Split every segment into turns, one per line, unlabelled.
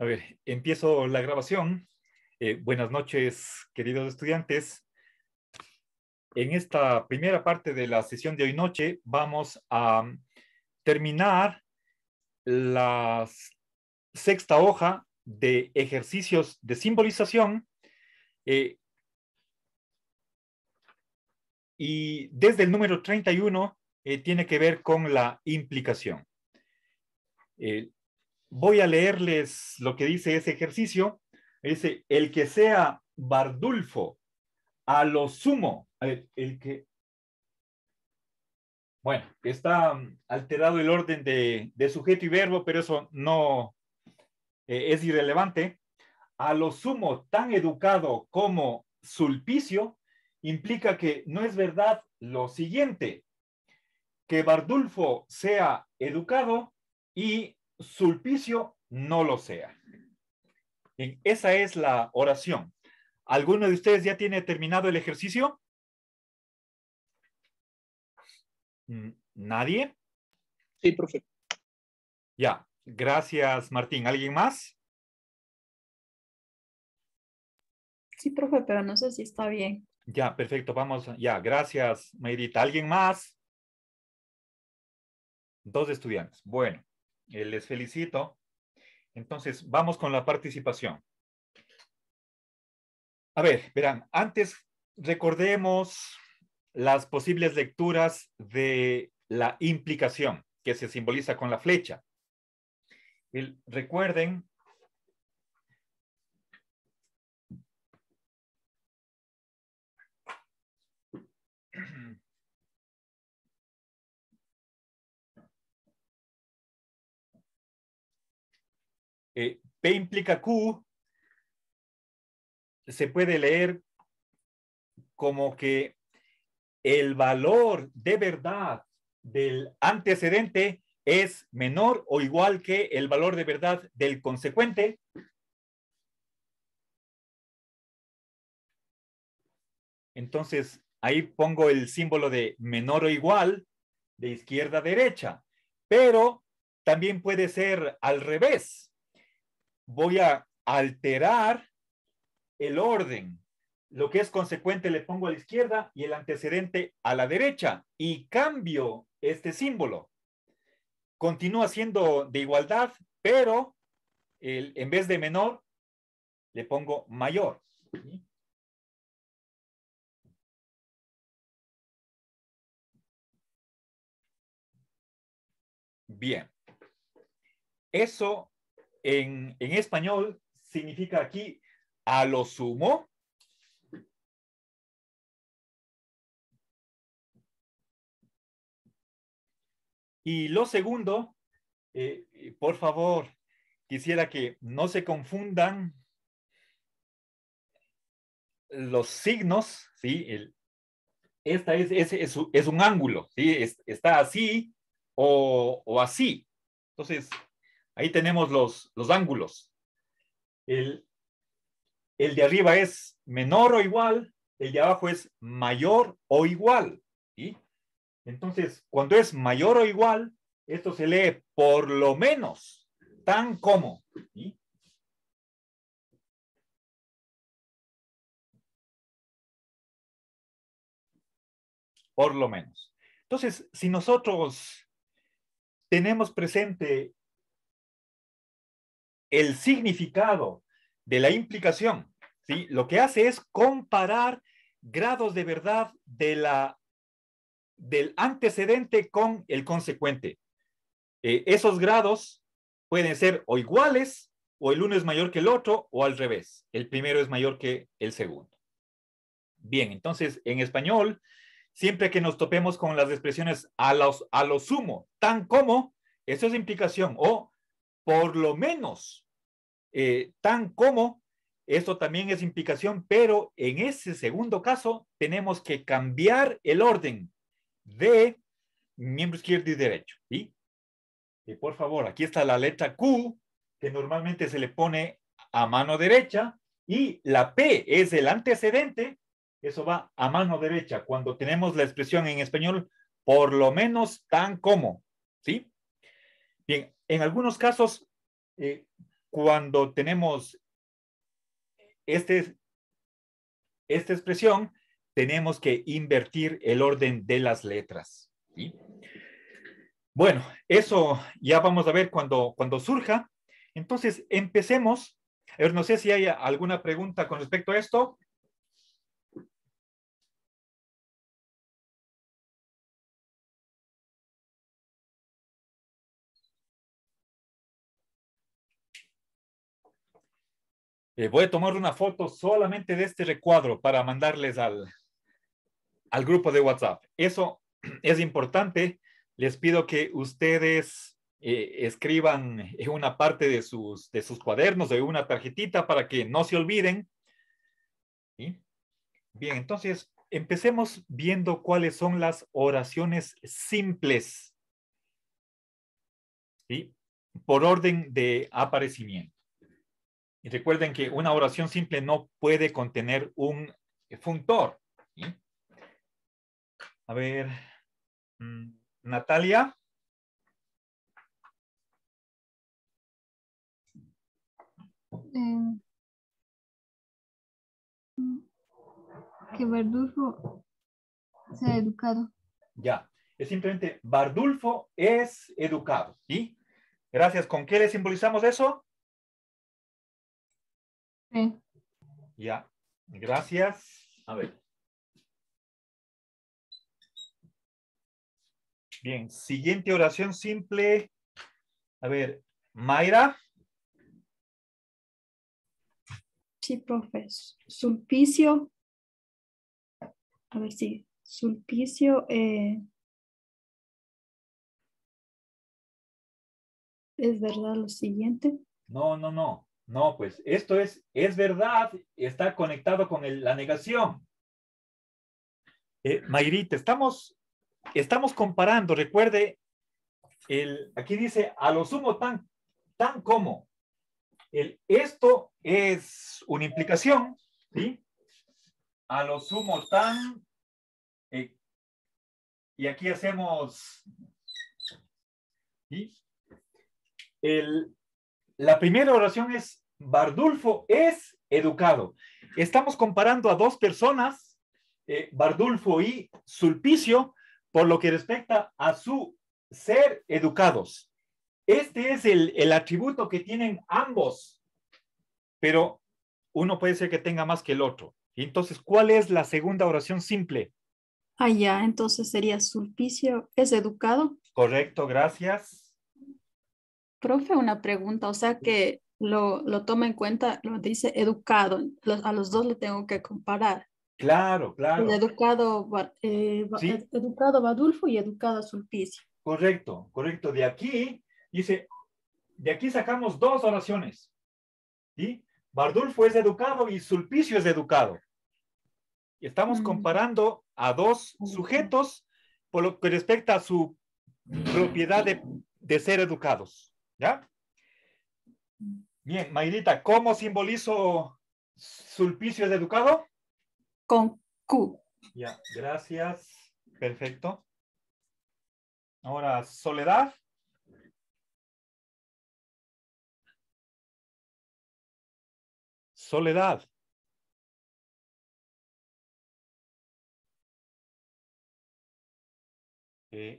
A ver, empiezo la grabación. Buenas noches, queridos estudiantes. En esta primera parte de la sesión de hoy noche vamos a terminar la sexta hoja de ejercicios de simbolización y desde el número 31 tiene que ver con la implicación. Voy a leerles lo que dice ese ejercicio. Dice, el que sea Bardulfo a lo sumo, bueno, está alterado el orden de sujeto y verbo, pero eso no es irrelevante. A lo sumo tan educado como Sulpicio, implica que no es verdad lo siguiente, que Bardulfo sea educado y Sulpicio no lo sea. Bien, esa es la oración. ¿Alguno de ustedes ya tiene terminado el ejercicio? ¿Nadie?
Sí, profe.
Ya, gracias, Martín. ¿Alguien más?
Sí, profe, pero no sé si está bien.
Ya, perfecto. Vamos. Ya, gracias, Mayrita. ¿Alguien más? Dos estudiantes. Bueno, les felicito. Entonces, vamos con la participación. A ver, verán, antes recordemos las posibles lecturas de la implicación que se simboliza con la flecha. Recuerden P implica Q se puede leer como que el valor de verdad del antecedente es menor o igual que el valor de verdad del consecuente. Entonces, ahí pongo el símbolo de menor o igual de izquierda a derecha, pero también puede ser al revés. Voy a alterar el orden. Lo que es consecuente le pongo a la izquierda y el antecedente a la derecha y cambio este símbolo. Continúa siendo de igualdad, pero en vez de menor le pongo mayor. Bien. Eso en español significa aquí a lo sumo. Y lo segundo, por favor, quisiera que no se confundan los signos, ¿sí? Esta es un ángulo, ¿sí? Está así o así. Entonces, ahí tenemos los ángulos. El de arriba es menor o igual, el de abajo es mayor o igual, ¿sí? Entonces, cuando es mayor o igual, esto se lee por lo menos, tan como, ¿sí? Por lo menos. Entonces, si nosotros tenemos presente el significado de la implicación, ¿sí? Lo que hace es comparar grados de verdad del antecedente con el consecuente. Esos grados pueden ser o iguales, o el uno es mayor que el otro, o al revés. El primero es mayor que el segundo. Bien, entonces, en español, siempre que nos topemos con las expresiones a lo sumo, tan como, eso es implicación, o por lo menos, tan como, esto también es implicación, pero en ese segundo caso tenemos que cambiar el orden de miembro izquierdo y derecho, ¿sí? Y por favor, aquí está la letra Q, que normalmente se le pone a mano derecha, y la P es el antecedente, eso va a mano derecha, cuando tenemos la expresión en español, por lo menos tan como, ¿sí? Bien, en algunos casos cuando tenemos esta expresión, tenemos que invertir el orden de las letras. ¿Sí? Bueno, eso ya vamos a ver cuando surja. Entonces, empecemos. A ver, no sé si hay alguna pregunta con respecto a esto. Voy a tomar una foto solamente de este recuadro para mandarles al grupo de WhatsApp. Eso es importante. Les pido que ustedes escriban en una parte de sus cuadernos, de una tarjetita para que no se olviden. ¿Sí? Bien, entonces empecemos viendo cuáles son las oraciones simples. ¿Sí? Por orden de aparecimiento. Y recuerden que una oración simple no puede contener un funtor. ¿Sí? A ver, Natalia.
Que Bardulfo sea educado.
Ya, es simplemente Bardulfo es educado. ¿Sí? Gracias. ¿Con qué le simbolizamos eso?
Sí.
Ya, gracias. A ver. Bien, siguiente oración simple. A ver, Mayra.
Sí, profe. Sulpicio. A ver si. Sulpicio. ¿Es verdad lo siguiente?
No, no, no. No, pues esto es verdad, está conectado con la negación. Mayrita, estamos comparando, recuerde, aquí dice a lo sumo tan como. Esto es una implicación, ¿sí? A lo sumo tan, y aquí hacemos, ¿sí? La primera oración es Bardulfo es educado. Estamos comparando a dos personas, Bardulfo y Sulpicio, por lo que respecta a su ser educados. Este es el atributo que tienen ambos, pero uno puede ser que tenga más que el otro. Entonces, ¿cuál es la segunda oración simple?
Ah, ya, entonces sería Sulpicio es educado.
Correcto, gracias.
Profe, una pregunta, o sea que lo toma en cuenta, lo dice educado, a los dos le tengo que comparar.
Claro,
El
claro.
educado,
Sí,
educado Badulfo y educado Sulpicio.
correcto, correcto. De aquí, dice, de aquí sacamos dos oraciones. ¿Sí? Bardulfo es educado y Sulpicio es educado. Estamos comparando a dos sujetos por lo que respecta a su propiedad de ser educados. ¿Ya? Bien, Mayrita, ¿cómo simbolizo Sulpicio es educado?
Con Q.
Ya, gracias. Perfecto. Ahora, Soledad. Soledad.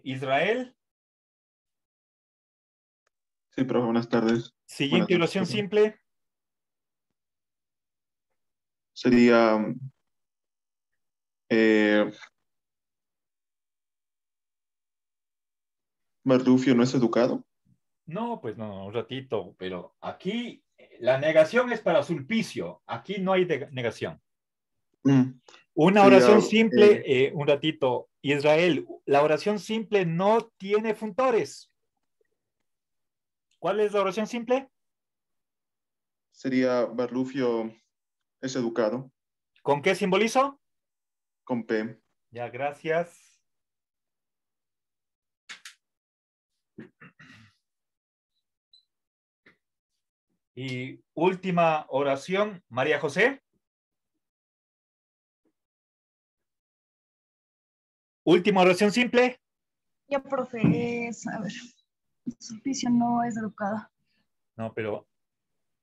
Israel.
Sí, profe, buenas tardes.
Siguiente
Buenas
oración
noches.
simple.
Sería Bardufio no es educado.
No, pues no, un ratito, pero aquí la negación es para Sulpicio. Aquí no hay negación. Una
Sería
oración simple, un ratito. Israel, la oración simple no tiene funtores. ¿Cuál es la oración simple?
sería Bardufio es educado
¿Con qué simbolizo?
con P.
Ya, gracias. Y última oración, María José. Última oración simple.
Ya, profe, a ver, Sulpicio no es educado.
No, pero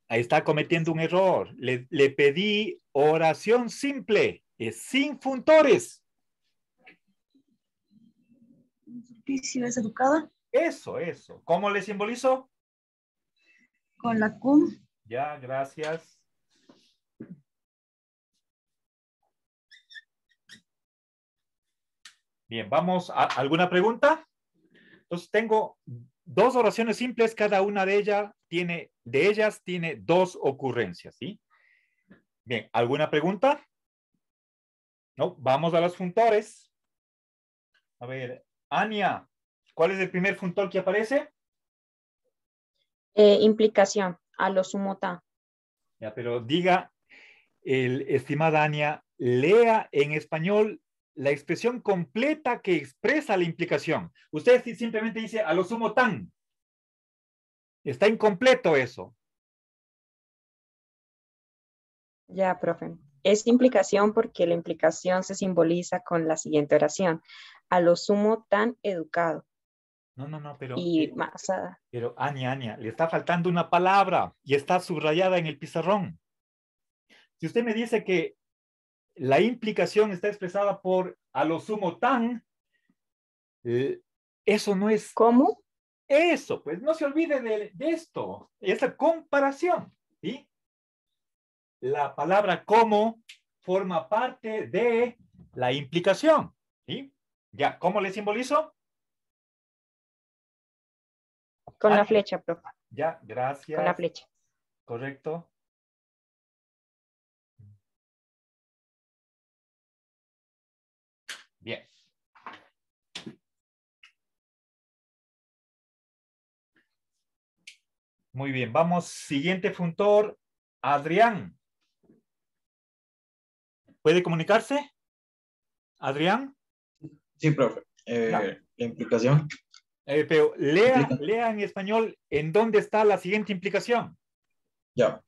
Ahí está cometiendo un error. Le pedí oración simple, es sin funtores.
Sulpicio es educado.
Eso. ¿Cómo le simbolizo?
Con la cum.
Ya, gracias. Bien, vamos a alguna pregunta. Entonces tengo dos oraciones simples, cada una de ellas tiene dos ocurrencias, ¿sí? Bien, ¿alguna pregunta? No, vamos a los funtores. A ver, Ania, ¿cuál es el primer funtor que aparece?
Implicación, a lo sumo ta.
Ya, pero diga, estimada Ania, lea en español la expresión completa que expresa la implicación. Usted simplemente dice a lo sumo tan. Está incompleto eso.
Ya, profe. Es implicación porque la implicación se simboliza con la siguiente oración. A lo sumo tan educado.
No,
Y más.
pero Ania, le está faltando una palabra y está subrayada en el pizarrón. Si usted me dice que la implicación está expresada por a lo sumo tan, eso no es
¿Cómo?
eso, pues no se olvide de esto, esa comparación, ¿sí? La palabra como forma parte de la implicación, ¿sí? Ya, ¿cómo le simbolizo?
Con la flecha, profe.
Ya, gracias.
Con la flecha.
Correcto. Bien. Muy bien, vamos, siguiente funtor, Adrián. ¿Puede comunicarse? Adrián.
Sí, profe.
Ya.
La implicación
Pero lea
implica,
en español en dónde está la siguiente implicación.
ya,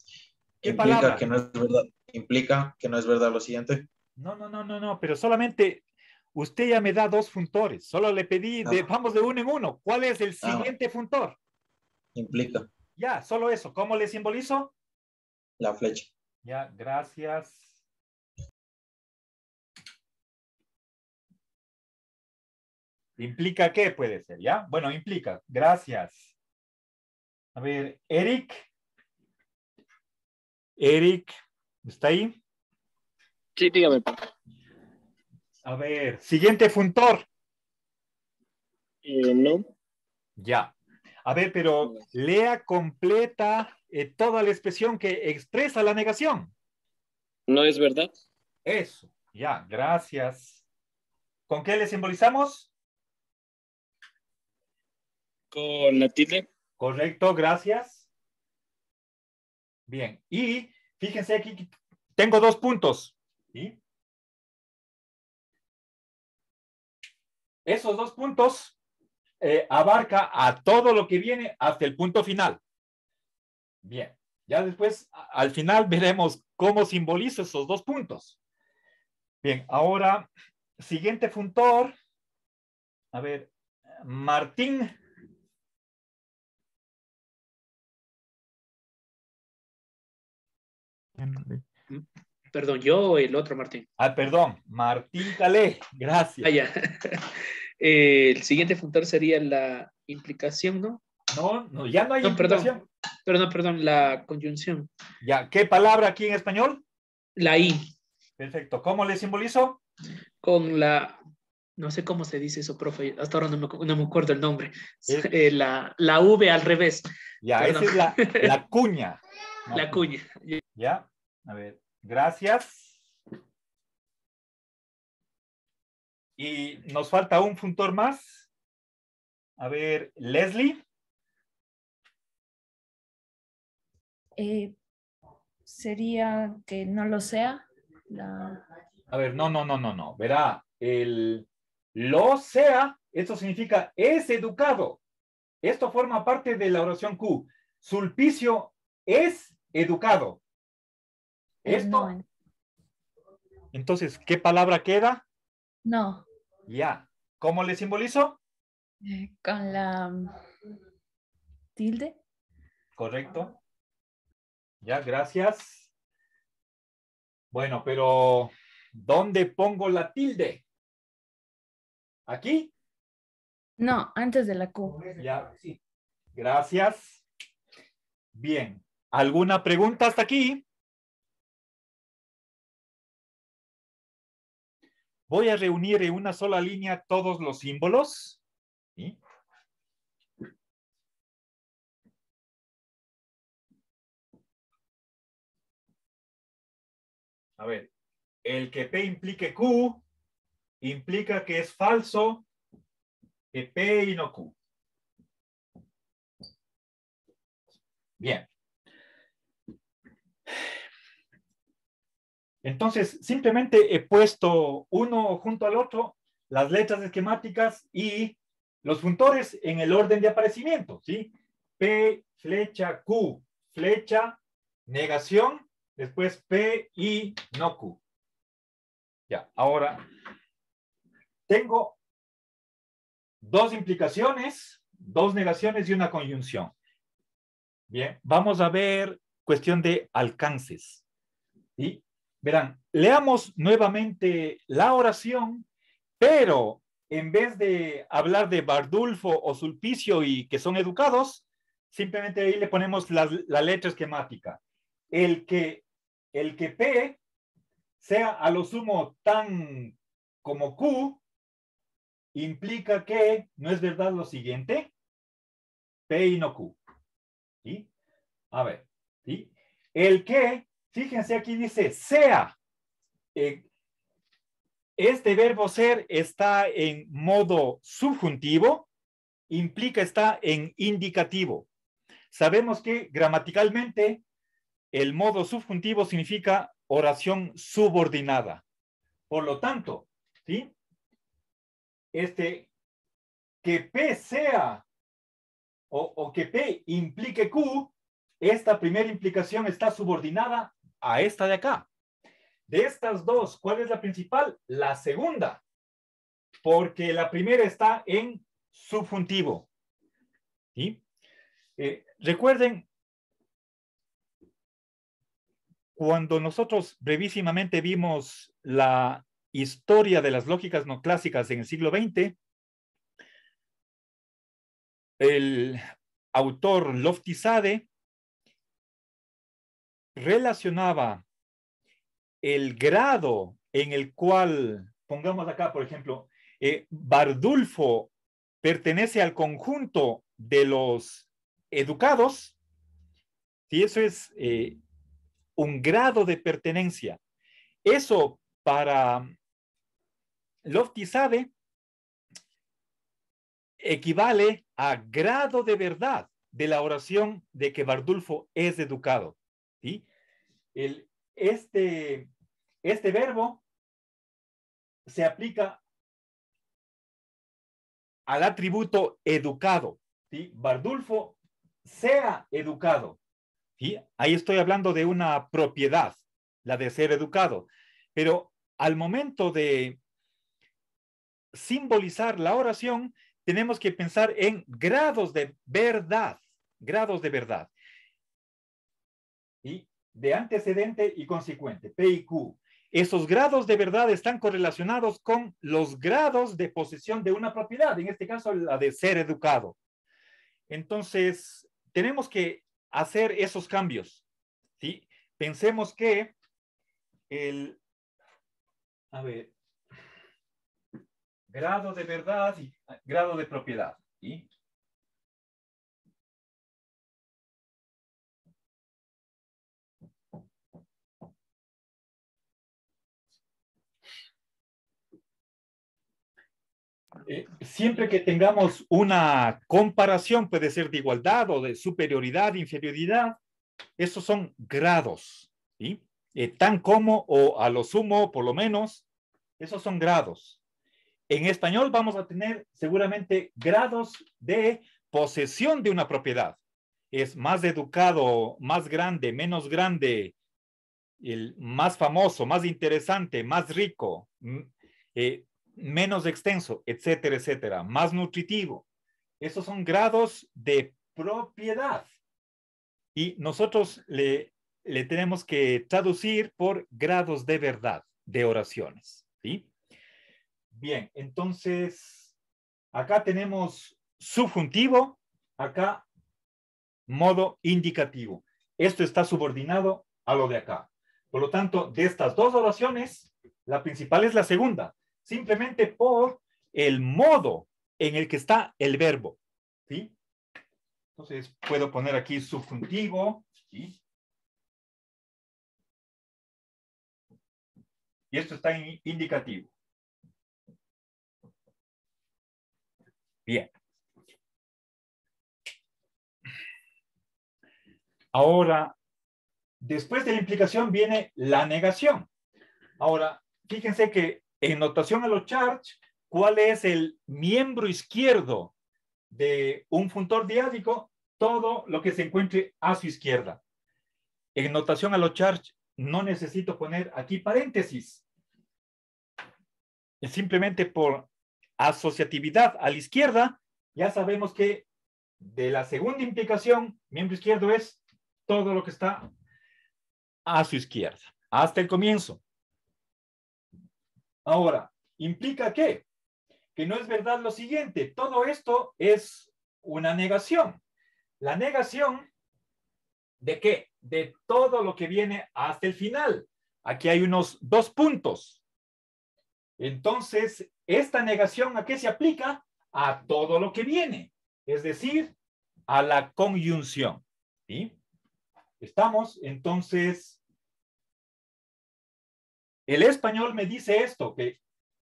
¿Qué
implica
palabra?
que no es verdad, implica que no es verdad lo siguiente.
No, pero solamente usted ya me da dos funtores. Solo le pedí,
Ah,
vamos de uno en uno. ¿Cuál es el
ah,
siguiente funtor?
implica
Ya, solo eso. ¿Cómo le simbolizo?
la flecha.
Ya, gracias. ¿Implica qué puede ser? ¿Ya? Bueno, implica. Gracias. A ver, Eric. Eric, ¿está ahí?
Sí, dígame.
A ver, siguiente funtor.
No,
Ya. A ver, pero lea completa toda la expresión que expresa la negación.
no es verdad.
Eso. Ya, gracias. ¿Con qué le simbolizamos?
Con la tilde.
Correcto, gracias. Bien. Y fíjense aquí, tengo dos puntos. ¿Sí? Esos dos puntos abarca a todo lo que viene hasta el punto final. Bien. Ya después, al final, veremos cómo simbolizo esos dos puntos. Bien, ahora, siguiente funtor. A ver, Martín.
Perdón, yo o el otro Martín.
Perdón, Martín Calé. Gracias.
Ya. El siguiente funtor sería la implicación, ¿no?
No, ya no hay
No,
implicación.
perdón, la conjunción.
Ya, ¿qué palabra aquí en español?
La I,
Perfecto. ¿Cómo le simbolizo?
con la, no sé cómo se dice eso, profe, hasta ahora no me acuerdo el nombre. La V al revés.
Ya,
Perdón.
esa es la cuña.
La cuña.
Ya, a ver, gracias. Y nos falta un funtor más. A ver, Leslie.
Sería que no lo sea.
A ver, no. Verá, lo sea, esto significa es educado. Esto forma parte de la oración Q. Sulpicio es educado. Esto.
No.
Entonces, ¿qué palabra queda?
No.
Ya. ¿Cómo le simbolizo?
Con la tilde.
Correcto. Ya, gracias. Bueno, pero ¿dónde pongo la tilde? ¿Aquí?
No, antes de la Q.
Ya, sí. Gracias. Bien. ¿Alguna pregunta hasta aquí? Voy a reunir en una sola línea todos los símbolos. ¿Sí? A ver, el que P implique Q implica que es falso que P y no Q. Bien. Entonces, simplemente he puesto uno junto al otro, las letras esquemáticas y los funtores en el orden de aparecimiento, ¿sí? P, flecha, Q, flecha, negación, después P y no Q. Ya, ahora tengo dos implicaciones, dos negaciones y una conjunción. Bien, vamos a ver cuestión de alcances. ¿Sí? Verán, leamos nuevamente la oración, pero en vez de hablar de Bardulfo o Sulpicio y que son educados, simplemente ahí le ponemos la letra esquemática. El que P sea a lo sumo tan como Q, implica que no es verdad lo siguiente, P y no Q. ¿Sí? A ver, ¿sí? El que, fíjense aquí dice sea. Este verbo ser está en modo subjuntivo, implica está en indicativo. Sabemos que gramaticalmente el modo subjuntivo significa oración subordinada. Por lo tanto, ¿sí? Que P sea o que P implique Q, esta primera implicación está subordinada a esta de acá. De estas dos, ¿cuál es la principal? La segunda, porque la primera está en subjuntivo. ¿Sí? Recuerden, cuando nosotros brevísimamente vimos la historia de las lógicas no clásicas en el siglo XX, el autor Loftizade relacionaba el grado en el cual, pongamos acá, por ejemplo, Bardulfo pertenece al conjunto de los educados, si eso es un grado de pertenencia. Eso para Loftizade equivale a grado de verdad de la oración de que Bardulfo es educado. ¿Sí? Este verbo se aplica al atributo educado. ¿Sí? Bardulfo sea educado. ¿Sí? Ahí estoy hablando de una propiedad, la de ser educado. Pero al momento de simbolizar la oración, tenemos que pensar en grados de verdad. Grados de verdad. ¿Sí? De antecedente y consecuente, P y Q. Esos grados de verdad están correlacionados con los grados de posesión de una propiedad, en este caso la de ser educado. Entonces, tenemos que hacer esos cambios. ¿Sí? Pensemos que grado de verdad y grado de propiedad. ¿Sí? Siempre que tengamos una comparación, puede ser de igualdad o de superioridad, inferioridad, esos son grados, ¿sí? Tan como o a lo sumo, por lo menos, esos son grados. En español vamos a tener seguramente grados de posesión de una propiedad. Es más educado, más grande, menos grande, el más famoso, más interesante, más rico, menos extenso, etcétera, etcétera, más nutritivo. Esos son grados de propiedad. Y nosotros le le tenemos que traducir por grados de verdad de oraciones, ¿sí? Bien, entonces, acá tenemos subjuntivo, acá modo indicativo. Esto está subordinado a lo de acá. Por lo tanto, de estas dos oraciones, la principal es la segunda, simplemente por el modo en el que está el verbo, ¿sí? Entonces, puedo poner aquí subjuntivo, ¿sí? Y esto está en indicativo. Bien. Ahora, después de la implicación viene la negación. Ahora, fíjense que en notación a los charts, ¿cuál es el miembro izquierdo de un funtor diádico? Todo lo que se encuentre a su izquierda. En notación a los charts, no necesito poner aquí paréntesis. Simplemente por asociatividad a la izquierda, ya sabemos que de la segunda implicación, miembro izquierdo es todo lo que está a su izquierda, hasta el comienzo. Ahora, ¿implica qué? Que no es verdad lo siguiente. Todo esto es una negación. La negación ¿de qué? De todo lo que viene hasta el final. Aquí hay unos 2 puntos. Entonces, esta negación, ¿a qué se aplica? A todo lo que viene. Es decir, a la conjunción. ¿Sí? Estamos, entonces, el español me dice esto, que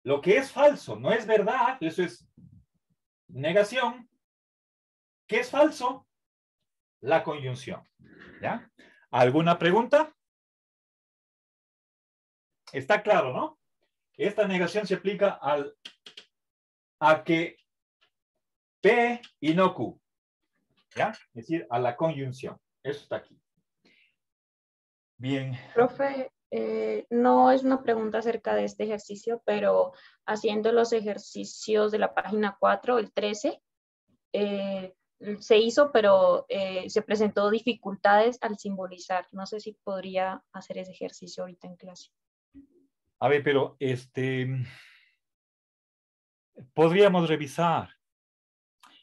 lo que es falso no es verdad, eso es negación. ¿Qué es falso? La conjunción. ¿Ya? ¿Alguna pregunta? Está claro, ¿no? Esta negación se aplica a que P y no Q. ¿Ya? Es decir, a la conjunción. Eso está aquí. Bien.
Profe, no es una pregunta acerca de este ejercicio, pero haciendo los ejercicios de la página 4, el 13, se hizo, pero se presentó dificultades al simbolizar. No sé si podría hacer ese ejercicio ahorita en clase.
A ver, pero podríamos revisar,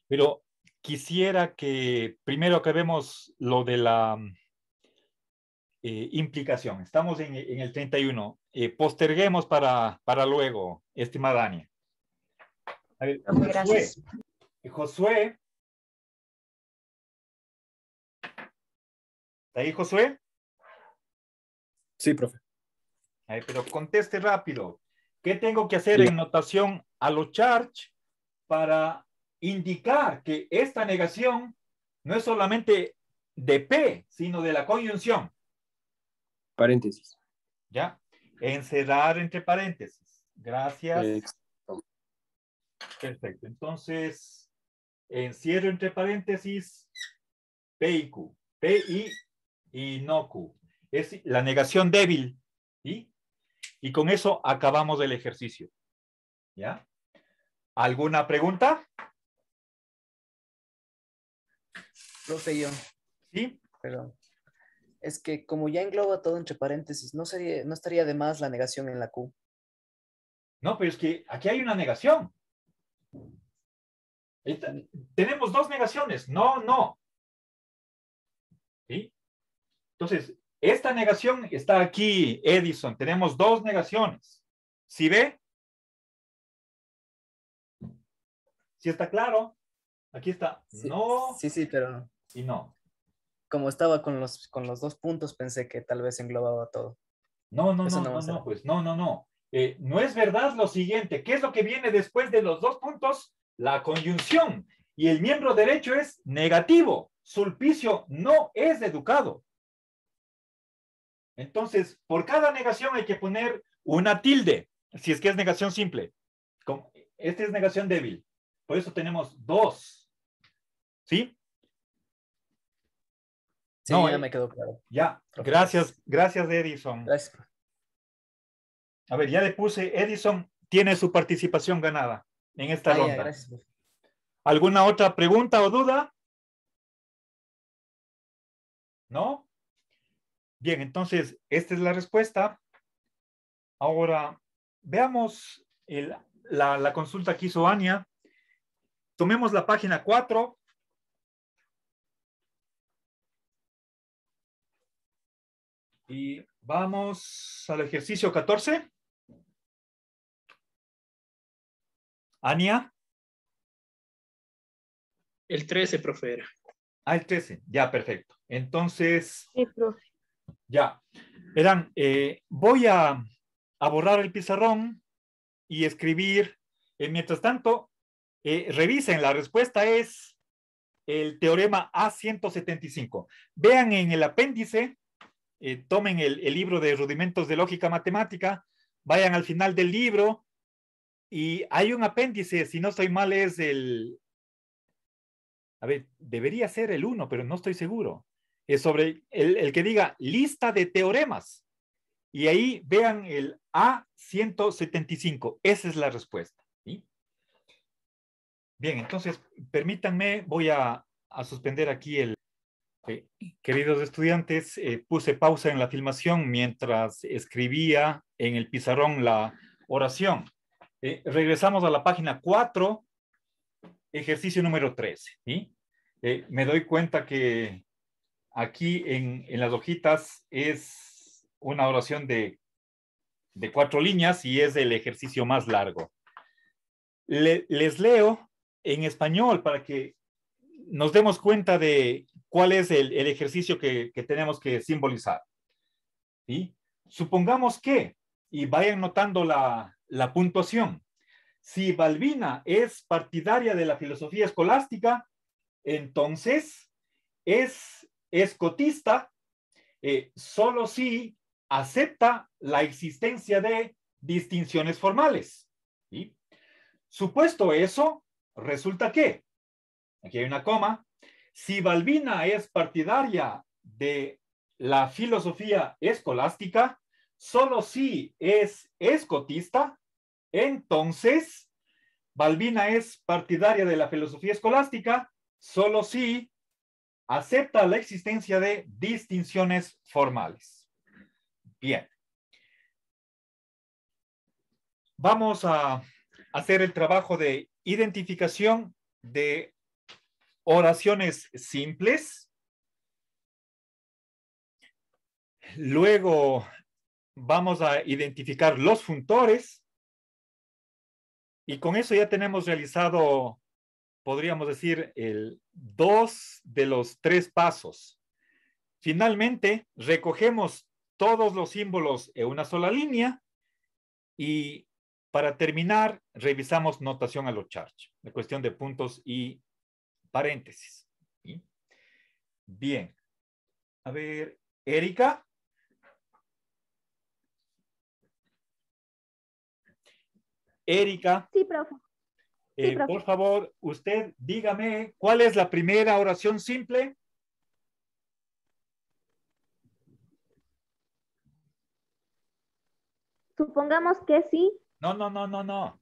pero quisiera que primero acabemos lo de la implicación. Estamos en el 31. Posterguemos para luego, estimada Ania. A ver,
Gracias.
Josué. ¿Está ahí, Josué?
Sí, profe.
A ver, pero conteste rápido. ¿Qué tengo que hacer
Sí.
en notación a los charts para indicar que esta negación no es solamente de P, sino de la conjunción?
Paréntesis.
¿Ya? Encerrar entre paréntesis. Gracias. Perfecto. Entonces, encierro entre paréntesis P y Q. P y no Q. Es la negación débil. ¿Sí? Y con eso acabamos el ejercicio. ¿Ya? ¿Alguna pregunta?
Profe, yo.
¿Sí?
Perdón. Es que como ya engloba todo entre paréntesis, ¿no estaría de más la negación en la Q?
No, pero es que aquí hay una negación. Tenemos 2 negaciones. No, no. ¿Sí? Entonces, esta negación está aquí, Edison. Tenemos 2 negaciones. ¿Sí ve? ¿Sí está claro? Aquí está
Sí,
no
sí, pero
y no.
como estaba con los 2 puntos, pensé que tal vez englobaba todo.
No,
Eso no va a ser.
pues no. No es verdad lo siguiente. ¿Qué es lo que viene después de los 2 puntos? La conjunción. Y el miembro derecho es negativo. Sulpicio no es educado. Entonces, por cada negación hay que poner una tilde, si es que es negación simple. Esta es negación débil. Por eso tenemos 2. ¿Sí?
Sí,
no,
ya me quedó claro.
Ya, gracias, Edison.
Gracias.
A ver, ya le puse, Edison tiene su participación ganada en esta ronda.
Ya, gracias.
¿Alguna otra pregunta o duda? ¿No? Bien, entonces, esta es la respuesta. Ahora, veamos la consulta que hizo Ania. Tomemos la página 4. Y vamos al ejercicio 14. Ania.
El 13, profe, era.
Ah, el 13. Ya, perfecto. Entonces,
Sí, profe.
ya. Verán, voy a borrar el pizarrón y escribir. Mientras tanto, revisen, la respuesta es el teorema A175. Vean en el apéndice, tomen el libro de rudimentos de lógica matemática, vayan al final del libro y hay un apéndice, si no estoy mal es a ver, debería ser el 1, pero no estoy seguro. Es sobre el que diga lista de teoremas. Y ahí vean el A175. Esa es la respuesta. ¿Sí? Bien, entonces, permítanme, voy a suspender aquí queridos estudiantes, puse pausa en la filmación mientras escribía en el pizarrón la oración. Regresamos a la página 4, ejercicio número 13. ¿Sí? Me doy cuenta que aquí en las hojitas es una oración de 4 líneas y es el ejercicio más largo. Les leo en español para que nos demos cuenta de cuál es el ejercicio que tenemos que simbolizar. ¿Sí? Supongamos que, y vayan notando la puntuación, si Balbina es partidaria de la filosofía escolástica, entonces es escotista solo si acepta la existencia de distinciones formales. ¿Sí? Supuesto eso, resulta que, aquí hay una coma, si Balbina es partidaria de la filosofía escolástica, solo si es escotista, entonces Balbina es partidaria de la filosofía escolástica, solo si acepta la existencia de distinciones formales. Bien. Vamos a hacer el trabajo de identificación de oraciones simples. Luego vamos a identificar los funtores. Y con eso ya tenemos realizado, podríamos decir, 2 de los 3 pasos. Finalmente, recogemos todos los símbolos en una sola línea y para terminar, revisamos notación a lo charge, la cuestión de puntos y paréntesis. ¿Sí? Bien. A ver, Erika. Erika.
Sí, profe. Sí, profe.
Por favor, usted dígame, ¿cuál es la primera oración simple?
Supongamos que sí.
No.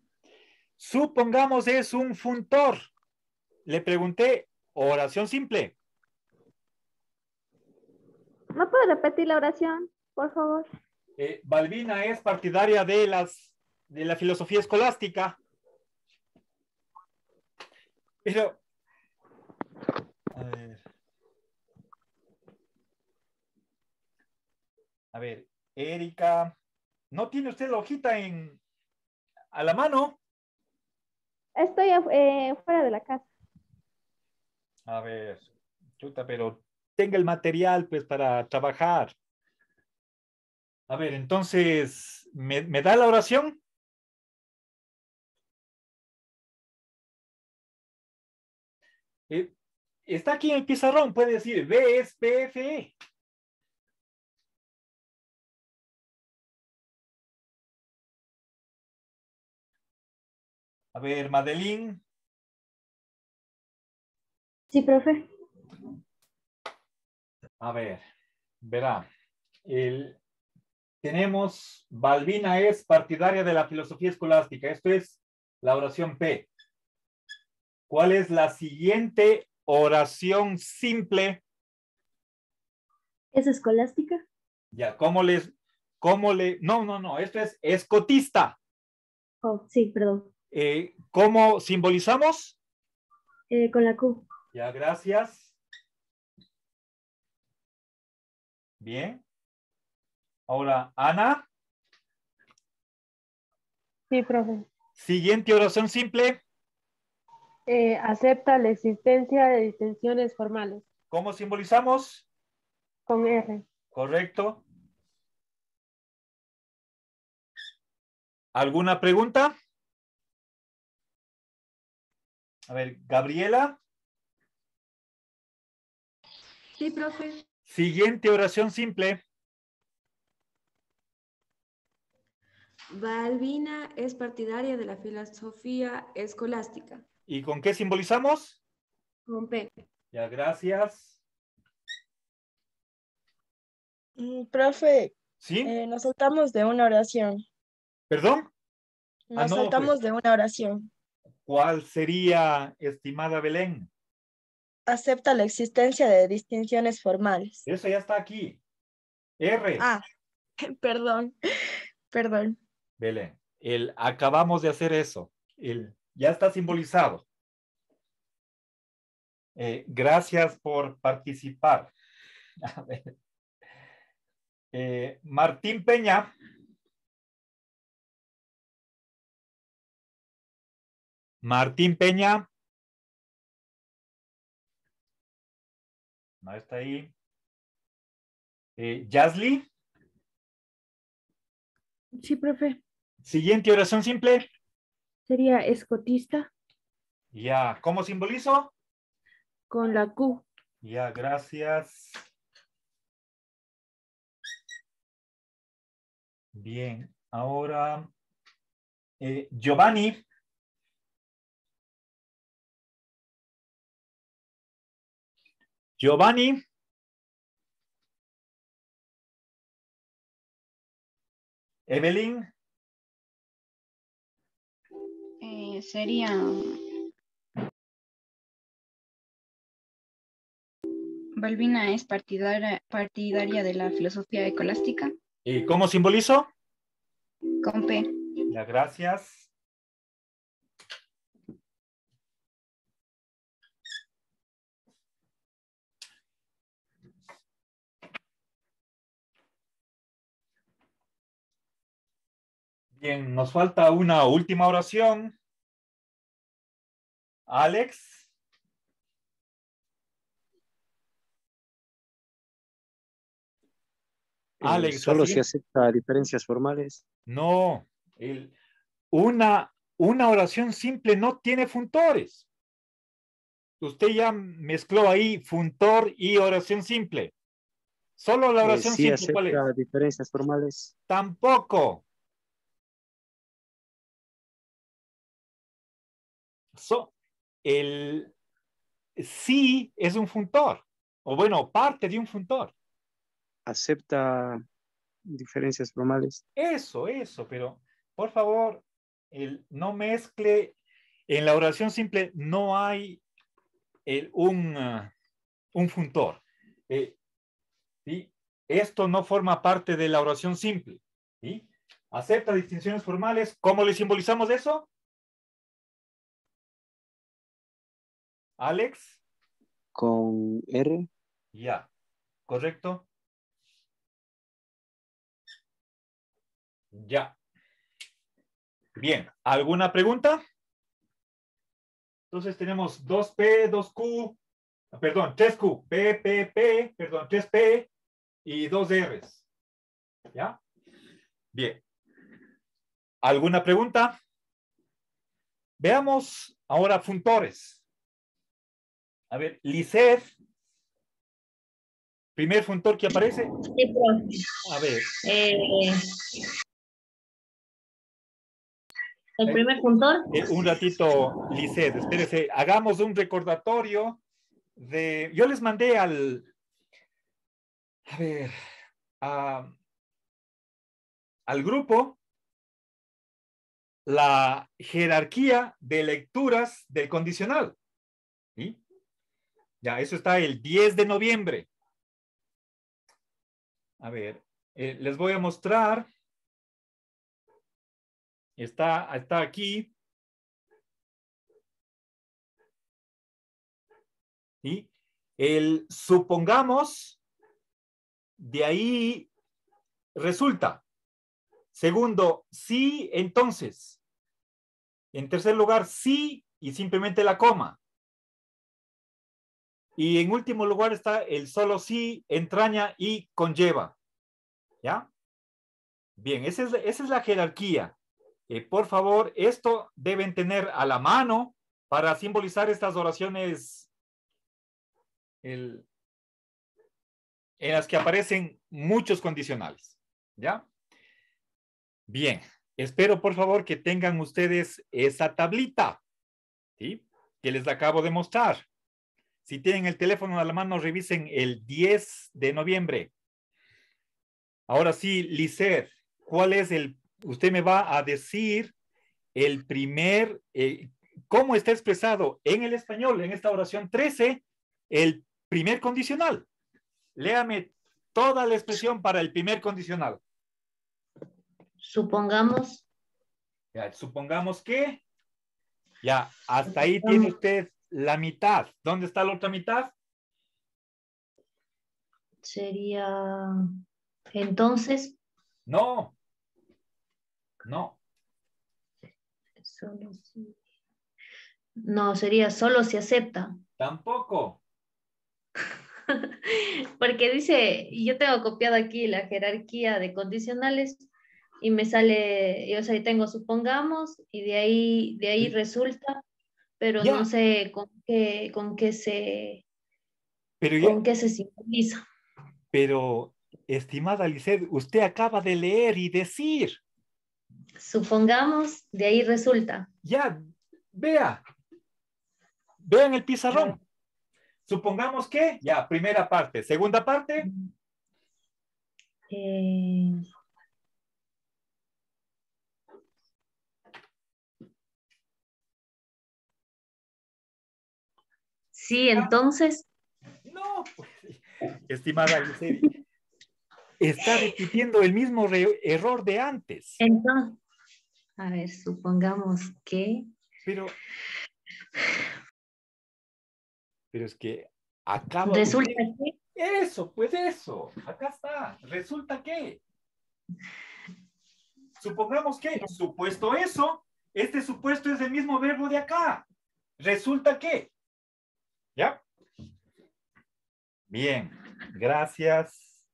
Supongamos es un funtor. Le pregunté, oración simple.
¿Me puede repetir la oración, por favor?
Balbina es partidaria de la filosofía escolástica. Pero, a ver, Erika, ¿no tiene usted la hojita a la mano?
Estoy fuera de la casa.
A ver, chuta, pero tenga el material pues para trabajar. A ver, entonces, ¿me da la oración? Está aquí en el pizarrón, puede decir B es PFE. A ver, Madeline.
Sí, profe.
A ver, verá. Tenemos, Balbina es partidaria de la filosofía escolástica. Esto es la oración P. ¿Cuál es la siguiente oración simple?
¿Es escolástica?
Ya, no, esto es escotista.
Oh, sí, perdón.
¿Cómo simbolizamos?
Con la Q.
Ya, gracias. Bien. Ahora, Ana.
Sí, profe.
Siguiente oración simple.
Acepta la existencia de distinciones formales.
¿Cómo simbolizamos?
Con R.
Correcto. ¿Alguna pregunta? A ver, Gabriela.
Sí, profe.
Siguiente oración simple.
Balbina es partidaria de la filosofía escolástica.
¿Y con qué simbolizamos?
Con P.
Ya, gracias.
Profe,
¿Sí?
nos saltamos de una oración.
¿Perdón?
Nos
no,
saltamos
pues.
de una oración.
¿Cuál sería, estimada Belén?
Acepta la existencia de distinciones formales.
Eso ya está aquí. R.
Ah, perdón.
Belén, acabamos de hacer eso. Ya está simbolizado. Gracias por participar. A ver. Martín Peña. Martín Peña. No está ahí. Yasli.
Sí, profe.
Siguiente oración simple.
Sería escotista
Ya, ¿cómo simbolizo?
con la Q.
Ya, gracias. Bien, ahora Giovanni. Giovanni. Evelyn.
Sería Balbina es partidaria de la filosofía escolástica.
¿Y cómo simbolizo?
Con P.
Ya, gracias. Bien, nos falta una última oración. Alex. Alex,
solo
así.
se acepta diferencias formales.
No, una oración simple no tiene funtores. Usted ya mezcló ahí funtor y oración simple. Solo la oración
Sí
simple, ¿cuál es?
acepta diferencias formales.
Tampoco. El sí es un funtor. O bueno, parte de un funtor.
Acepta diferencias formales.
Eso, pero por favor, no mezcle. En la oración simple no hay un funtor. ¿Sí? Esto no forma parte de la oración simple. ¿Sí? Acepta distinciones formales. ¿Cómo le simbolizamos eso? Alex.
Con R.
Ya. ¿Correcto? Ya. Bien. ¿Alguna pregunta? Entonces tenemos 2P, 2Q, perdón, 3Q, P, perdón, 3P y 2Rs. ¿Ya? Bien. ¿Alguna pregunta? Veamos ahora funtores. A ver, Lisset. Primer funtor que aparece.
Sí, profe.
A ver.
El primer funtor.
Un ratito, Lisset, espérese. Hagamos un recordatorio de... Yo les mandé al grupo la jerarquía de lecturas del condicional. ¿Sí? Ya, eso está el 10 de noviembre. A ver, les voy a mostrar. Está aquí. ¿Sí? El supongamos, de ahí resulta. Segundo, sí, entonces. En tercer lugar, sí y simplemente la coma. Y en último lugar está el solo sí, entraña y conlleva. ¿Ya? Bien, esa es la jerarquía. Por favor, esto deben tener a la mano para simbolizar estas oraciones en las que aparecen muchos condicionales. ¿Ya? Bien, espero por favor que tengan ustedes esa tablita, ¿sí? Que les acabo de mostrar. Si tienen el teléfono a la mano, revisen el 10 de noviembre. Ahora sí, Lisset, ¿cuál es usted me va a decir el primer, cómo está expresado en el español, en esta oración 13, el primer condicional? Léame toda la expresión para el primer condicional.
Supongamos.
Ya, supongamos que, ya, hasta ahí tiene usted la mitad. ¿Dónde está la otra mitad?
Sería, entonces.
No. No.
Solo si. No, sería solo si acepta.
Tampoco.
Porque dice, yo tengo copiado aquí la jerarquía de condicionales y me sale, o sea, tengo supongamos y de ahí resulta, pero
Ya.
no sé con qué se simboliza.
Pero, estimada Lisset, usted acaba de leer y decir.
Supongamos, de ahí resulta.
Ya, vea. Vean el pizarrón. Supongamos que, ya, primera parte. Segunda parte.
Sí, entonces.
No, pues, estimada Lisset, está repitiendo el mismo error de antes.
Entonces, a ver, supongamos que.
Pero es que acaba.
Resulta
usted,
que.
Eso, pues eso. Acá está. Resulta que. Supongamos que, supuesto eso, este supuesto es el mismo verbo de acá. Resulta que. ¿Ya? Bien, gracias.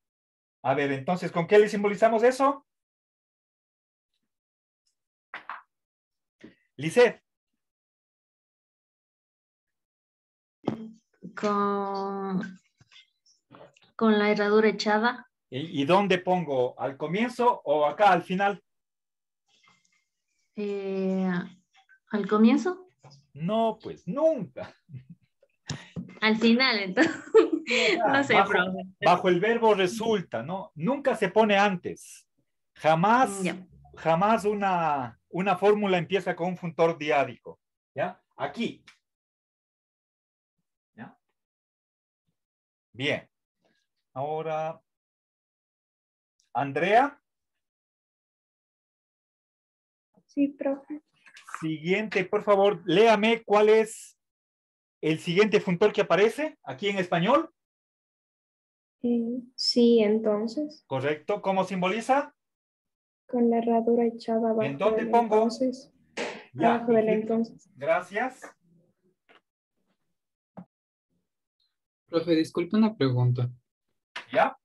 A ver, entonces, ¿con qué le simbolizamos eso? Lisset.
Con la herradura echada.
¿Y dónde pongo? ¿Al comienzo o acá al final?
¿Al comienzo?
No, pues nunca.
Al final, entonces. No sé,
bajo el verbo resulta, ¿no? Nunca se pone antes. Jamás, jamás una fórmula empieza con un funtor diádico. ¿Ya? Aquí. ¿Ya? Bien. Ahora, Andrea.
Sí, profe.
Siguiente, por favor, léame cuál es el siguiente funtor que aparece aquí en español.
Sí, entonces.
Correcto. ¿Cómo simboliza?
Con la herradura echada abajo.
¿En dónde
del
pongo?
Entonces.
Ya,
Abajo del entonces.
Gracias.
Profe, disculpe una pregunta.
¿Ya?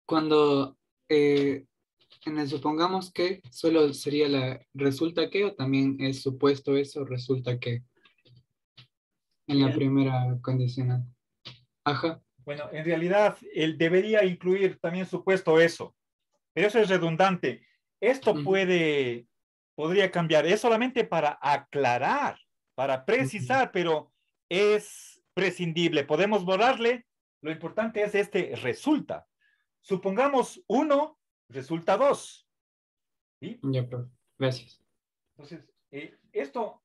Cuando en el supongamos que solo sería la resulta que o también es supuesto eso resulta que en la primera condicional. Ajá.
Bueno, en realidad él debería incluir también supuesto eso, pero eso es redundante. Esto podría cambiar, es solamente para aclarar, para precisar, pero es prescindible. Podemos borrarle, lo importante es este resulta. Supongamos 1, resulta 2. ¿Sí?
Ya, profe. Gracias.
Entonces, esto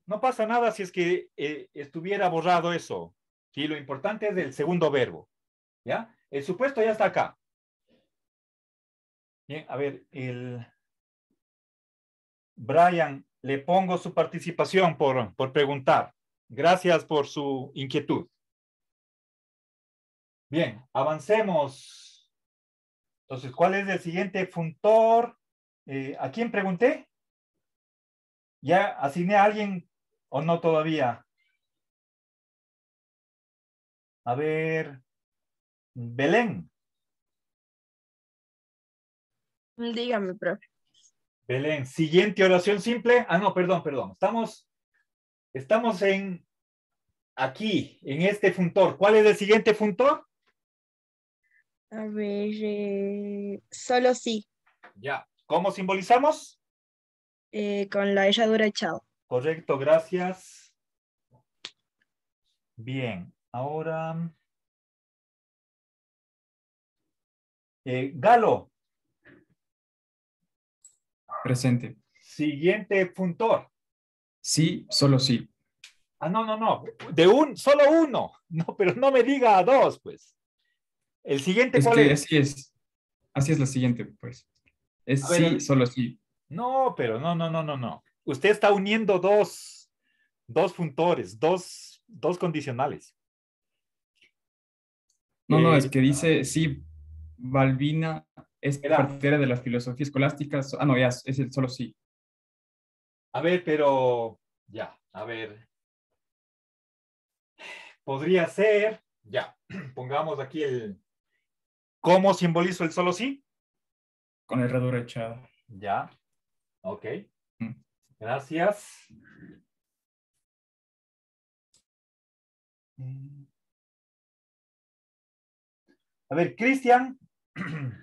no pasa nada si es que estuviera borrado eso. ¿Sí? Lo importante es el segundo verbo. ¿Ya? El supuesto ya está acá. Bien, a ver, Brian, le pongo su participación por preguntar. Gracias por su inquietud. Bien, avancemos. Entonces, ¿cuál es el siguiente funtor? ¿A quién pregunté? ¿Ya asigné a alguien o no todavía? A ver, Belén.
Dígame, profe.
Belén, siguiente oración simple. Ah, no, perdón. Estamos aquí, en este funtor. ¿Cuál es el siguiente funtor?
A ver, solo sí,
Ya. ¿Cómo simbolizamos?
con la herradura echado.
Correcto, gracias. Bien, ahora... Galo.
Presente.
Siguiente funtor.
Sí, solo sí.
Ah, no. Solo uno. No, pero no me diga dos, pues. El siguiente,
Es
¿cuál
que
es?
así es. Así es la siguiente, pues. Es
A ver,
sí, solo sí.
No, pero no. Usted está uniendo dos funtores, dos condicionales.
No, es que dice sí, Balbina es
Era.
partidaria de la filosofía escolástica. Ah, no, ya, es el solo sí.
A ver, pero ya, a ver. Podría ser, ya, pongamos aquí ¿cómo simbolizo el solo sí?
Con la herradura echada.
Ya, ok. Gracias. A ver, Cristian.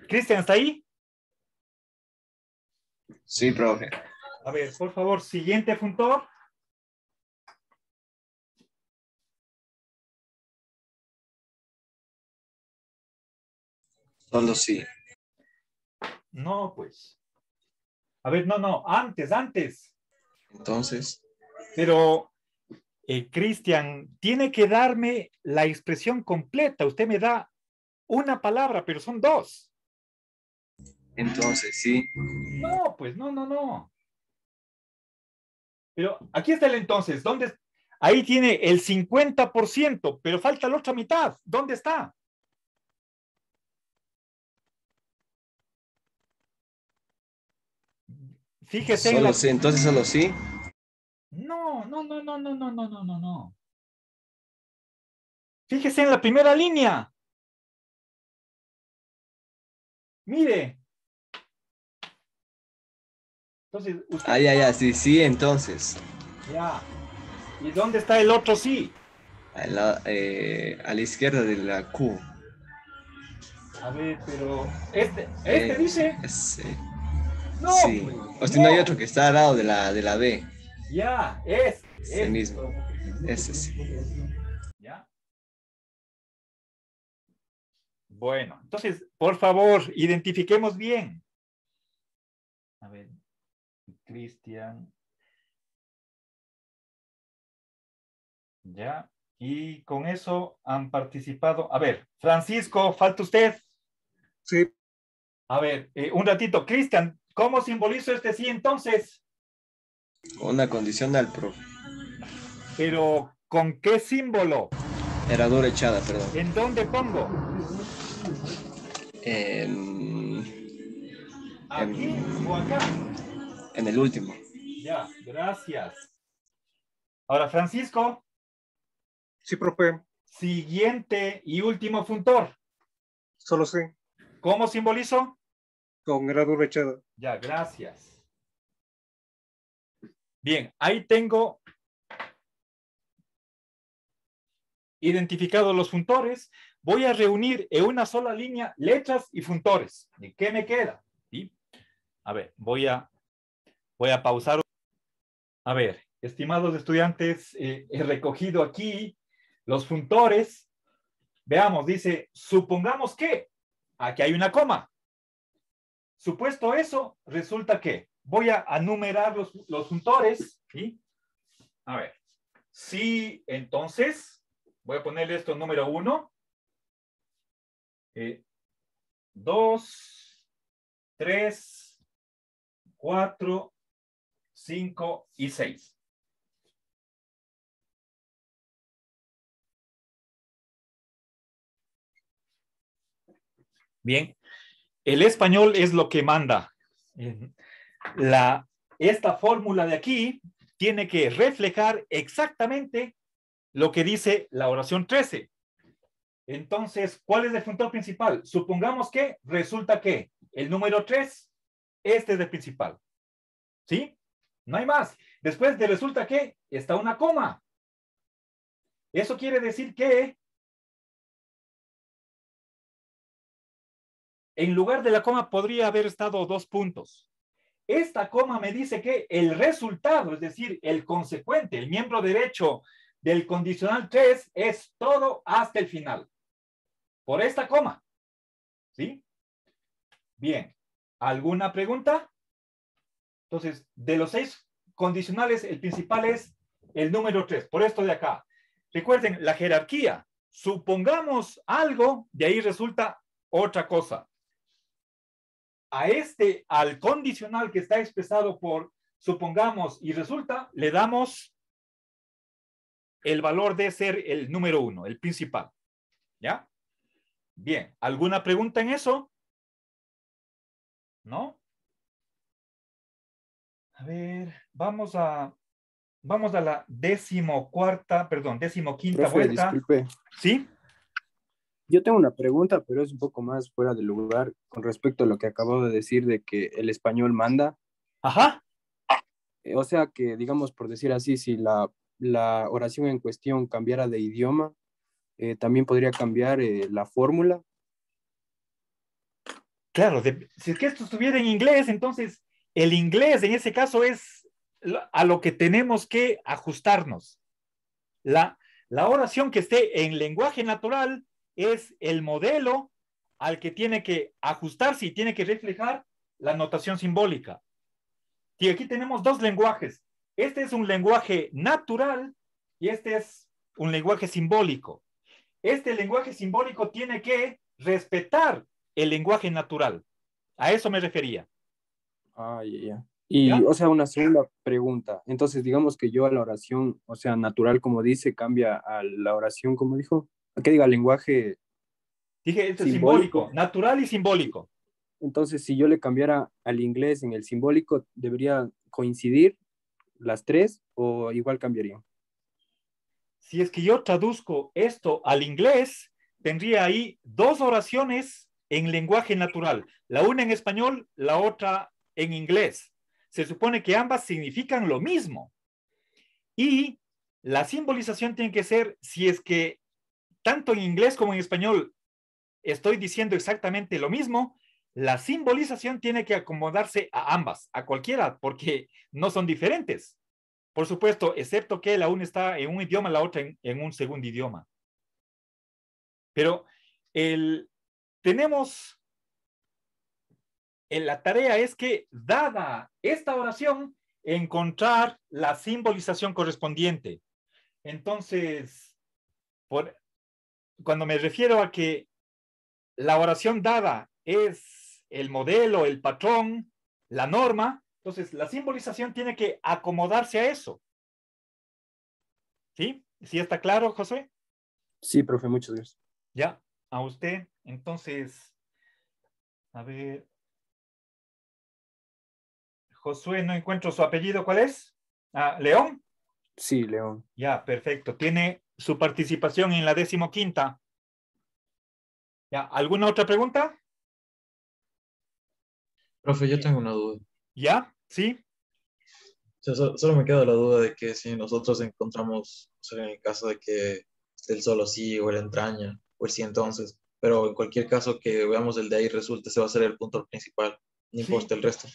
Cristian, ¿está ahí?
Sí, profe.
A ver, por favor, siguiente funtor.
Solo sí.
No, pues. A ver, no, antes.
Entonces,
Pero, Cristian, tiene que darme la expresión completa. Usted me da una palabra, pero son dos.
entonces sí.
No, pues no. Pero aquí está el entonces. ¿Dónde? Ahí tiene el 50%, pero falta la otra mitad. ¿Dónde está? Fíjese en
Solo sí, entonces solo sí.
No. Fíjese en la primera línea. Mire. Entonces, usted...
Ya, sí, entonces.
Ya. ¿Y dónde está el otro sí?
A la izquierda de la Q.
A ver, pero... Este dice... No,
sí.
pues,
O si no hay otro que está al lado de la B.
Ya,
Ese mismo. Ese sí.
¿Ya? Bueno, entonces, por favor, identifiquemos bien. A ver, Cristian. Ya, y con eso han participado. A ver, Francisco, falta usted.
Sí.
A ver, un ratito. Cristian, ¿cómo simbolizo este sí entonces?
Una condicional, profe.
Pero, ¿con qué símbolo?
Herradura echada, perdón.
¿En dónde pongo? ¿Aquí o acá?
En el último.
Ya, gracias. Ahora, Francisco.
Sí, profe.
Siguiente y último funtor.
Solo sí.
¿Cómo simbolizo?
Con herradura echada.
Ya, gracias. Bien, ahí tengo identificados los funtores. Voy a reunir en una sola línea letras y funtores. ¿Y qué me queda? ¿Sí? A ver, voy a pausar. A ver, estimados estudiantes, he recogido aquí los funtores. Veamos, dice, supongamos que aquí hay una coma. Supuesto eso, resulta que voy a numerar los funtores. ¿Sí? A ver, sí, entonces, voy a ponerle esto número 1, 2, 3, 4, 5 y 6. Bien, el español es lo que manda. Esta fórmula de aquí tiene que reflejar exactamente lo que dice la oración 13. Entonces, ¿cuál es el punto principal? Supongamos que resulta que el número 3, este es el principal. ¿Sí? No hay más. Después de resulta que está una coma. Eso quiere decir que en lugar de la coma podría haber estado 2 puntos. Esta coma me dice que el resultado, es decir, el consecuente, el miembro derecho del condicional 3 es todo hasta el final. Por esta coma. ¿Sí? Bien. ¿Alguna pregunta? Entonces, de los 6 condicionales, el principal es el número 3. Por esto de acá. Recuerden, la jerarquía. Supongamos algo, de ahí resulta otra cosa. Al condicional que está expresado por supongamos y resulta, le damos el valor de ser el número 1, el principal. ¿Ya? Bien. ¿Alguna pregunta en eso? ¿No? A ver, vamos a la 15ª
Profe,
vuelta.
disculpe.
¿Sí?
Yo tengo una pregunta, pero es un poco más fuera de lugar con respecto a lo que acabo de decir de que el español manda.
Ajá.
O sea que, digamos, por decir así, si la oración en cuestión cambiara de idioma, también podría cambiar la fórmula.
Claro, si es que esto estuviera en inglés, entonces el inglés en ese caso es a lo que tenemos que ajustarnos. La oración que esté en lenguaje natural es el modelo al que tiene que ajustarse y tiene que reflejar la notación simbólica. Y aquí tenemos 2 lenguajes. Este es un lenguaje natural y este es un lenguaje simbólico. Este lenguaje simbólico tiene que respetar el lenguaje natural. A eso me refería.
Ah, ya. Y,
¿Ya?
o sea, una segunda pregunta. Entonces, digamos que yo a la oración, o sea, natural, como dice, cambia a la oración, como dijo. ¿A qué diga lenguaje?
Dije, esto es simbólico, natural y simbólico.
Entonces, si yo le cambiara al inglés en el simbólico, ¿debería coincidir las 3 o igual cambiaría?
Si es que yo traduzco esto al inglés, tendría ahí 2 oraciones en lenguaje natural. La una en español, la otra en inglés. Se supone que ambas significan lo mismo. Y la simbolización tiene que ser, si es que tanto en inglés como en español estoy diciendo exactamente lo mismo, la simbolización tiene que acomodarse a ambas, a cualquiera, porque no son diferentes. Por supuesto, excepto que la una está en un idioma, la otra en un segundo idioma. Pero la tarea es que, dada esta oración, encontrar la simbolización correspondiente. Entonces, cuando me refiero a que la oración dada es el modelo, el patrón, la norma, entonces la simbolización tiene que acomodarse a eso. ¿Sí? ¿Sí está claro, José?
Sí, profe, muchas gracias.
Ya, a usted. Entonces, a ver. Josué, no encuentro su apellido. ¿Cuál es? Ah, ¿León?
Sí, León.
Ya, perfecto. Tiene su participación en la 15ª. Ya, ¿alguna otra pregunta?
Profe, yo tengo una duda.
¿Ya? ¿Sí?
O sea, solo me queda la duda de que si nosotros encontramos, o sea, en el caso de que esté el solo sí o el entraña o el sí entonces, pero en cualquier caso que veamos el de ahí resulte, ese va a ser el punto principal, no importa el resto.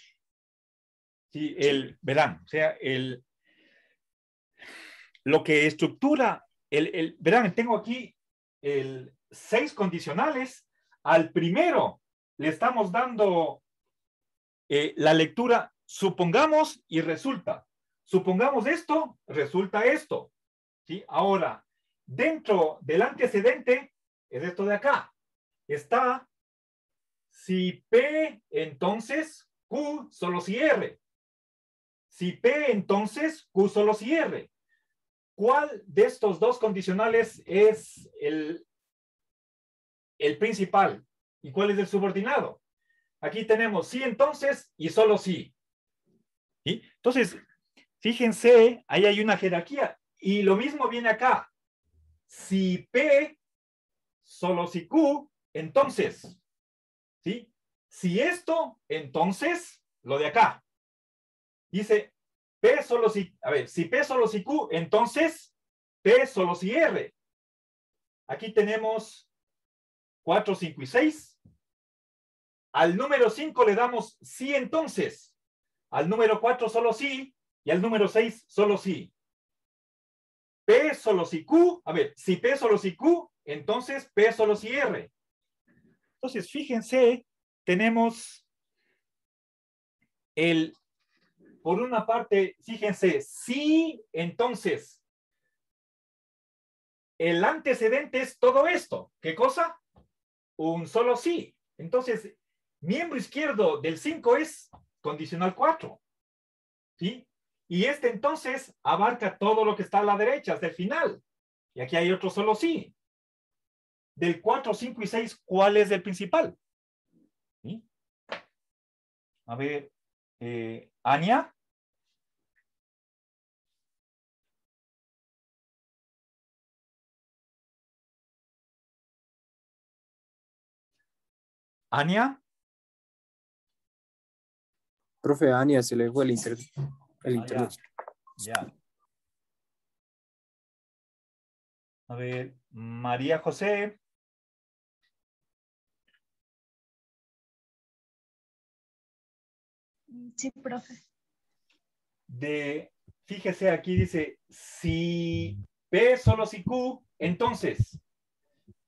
Sí, verán, o sea, lo que estructura, verán, tengo aquí 6 condicionales. Al primero le estamos dando la lectura, supongamos y resulta. Supongamos esto, resulta esto. ¿Sí? Ahora, dentro del antecedente, es esto de acá. Está Si P, entonces Q solo si R. Si P, entonces Q solo si R. ¿Cuál de estos dos condicionales es el principal? ¿Y cuál es el subordinado? Aquí tenemos sí, entonces y solo sí. ¿Sí? Entonces, fíjense, ahí hay una jerarquía. Y lo mismo viene acá. Si P, solo si Q, entonces. ¿Sí? Si esto, entonces, lo de acá. Dice, P solo si, a ver, si P solo si Q, entonces, P solo si R. Aquí tenemos 4, 5 y 6. Al número 5 le damos sí, entonces. Al número 4 solo sí. Y al número 6 solo sí. P solo si Q, a ver, si P solo si Q, entonces P solo si R. Entonces, fíjense, tenemos por una parte, fíjense, sí, entonces, el antecedente es todo esto. ¿Qué cosa? Un solo sí. Entonces, miembro izquierdo del 5 es condicional 4. ¿Sí? Y este entonces abarca todo lo que está a la derecha hasta el final. Y aquí hay otro solo sí. Del 4, 5 y 6, ¿cuál es el principal? ¿Sí? A ver, Ania. Ania.
Profe, Ania, se le fue el internet.
Ya. A ver, María José.
Sí, profe.
Fíjese, aquí dice, si P solo si Q, entonces,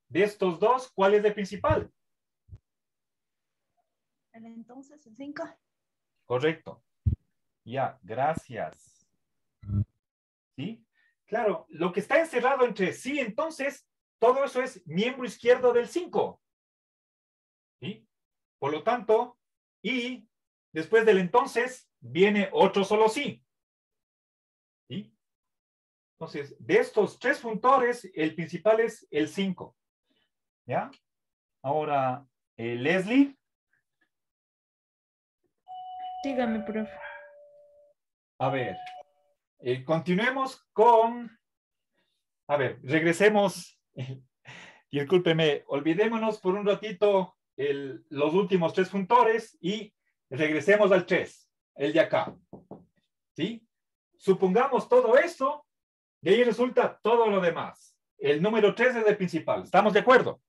de estos dos, ¿cuál es el principal?
Entonces, el 5.
Correcto. Ya, gracias. ¿Sí? Claro, lo que está encerrado entre sí, entonces, todo eso es miembro izquierdo del 5. ¿Sí? Por lo tanto, y después del entonces, viene otro solo sí. ¿Sí? Entonces, de estos tres funtores, el principal es el 5. ¿Ya? Ahora, Leslie.
Dígame, profe.
A ver, continuemos con... A ver, regresemos. Discúlpeme, olvidémonos por un ratito los últimos tres funtores y regresemos al 3, el de acá. ¿Sí? Supongamos todo eso, de ahí resulta todo lo demás. El número 3 es el principal. ¿Estamos de acuerdo?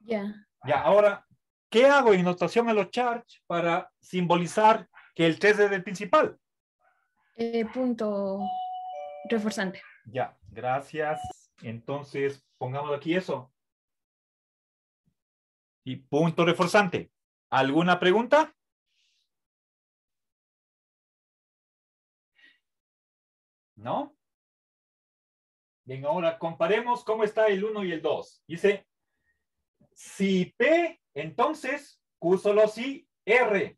Ya.
Ya, ahora, ¿qué hago en notación a los charts para simbolizar que el 3 es el principal?
Punto reforzante.
Ya, gracias. Entonces, pongamos aquí eso. Y punto reforzante. ¿Alguna pregunta? ¿No? Bien, ahora comparemos cómo está el 1 y el 2. Dice, si P, entonces Q solo si R.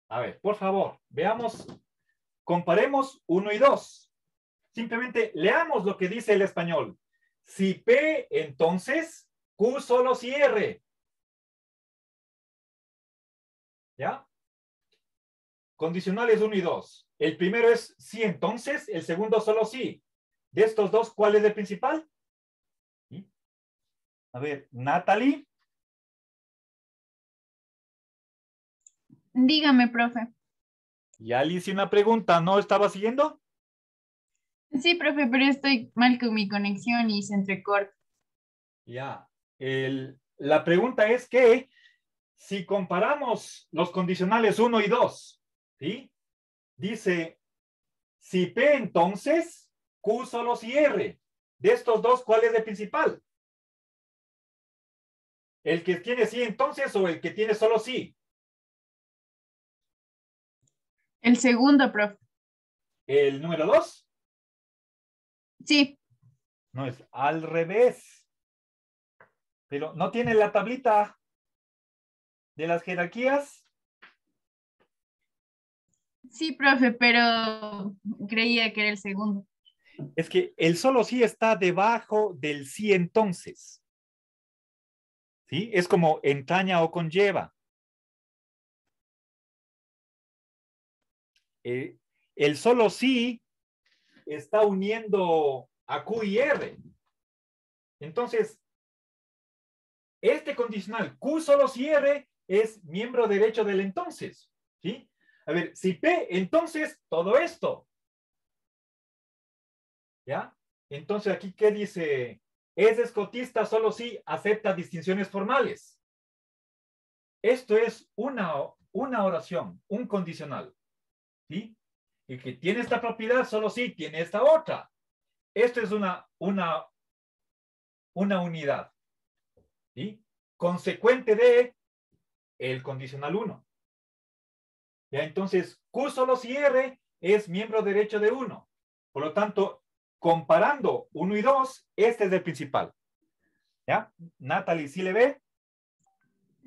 A ver, por favor, veamos, comparemos 1 y 2. Simplemente leamos lo que dice el español. Si P, entonces Q solo si R. ¿Ya? Condicionales 1 y 2. El primero es sí, entonces, el segundo solo sí. De estos dos, ¿cuál es el principal? ¿Sí? A ver, Natalie.
Dígame, profe.
Ya le hice una pregunta, ¿no estaba siguiendo?
Sí, profe, pero estoy mal con mi conexión y se entrecorta.
Ya. La pregunta es que si comparamos los condicionales 1 y 2, ¿sí? Dice, si P entonces, Q solo si R. De estos dos, ¿cuál es el principal? ¿El que tiene sí entonces o el que tiene solo sí?
El segundo, profe.
¿El número 2?
Sí.
No, es al revés. Pero no tiene la tablita de las jerarquías.
Sí, profe, pero creía que era el segundo.
Es que el solo sí está debajo del sí entonces. ¿Sí? Es como entraña o conlleva. El solo sí está uniendo a Q y R. Entonces, este condicional Q solo si R es miembro derecho del entonces. ¿Sí? A ver, si P, entonces todo esto. ¿Ya? Entonces aquí, ¿qué dice? Es escotista solo si acepta distinciones formales. Esto es una oración, un condicional. ¿Sí? Y que tiene esta propiedad solo si tiene esta otra. Esto es una unidad. ¿Sí? Consecuente de el condicional 1. ¿Ya? Entonces, Q solo si R es miembro derecho de 1. Por lo tanto, comparando 1 y 2, este es el principal. ¿Ya? Natalie, ¿sí le ve?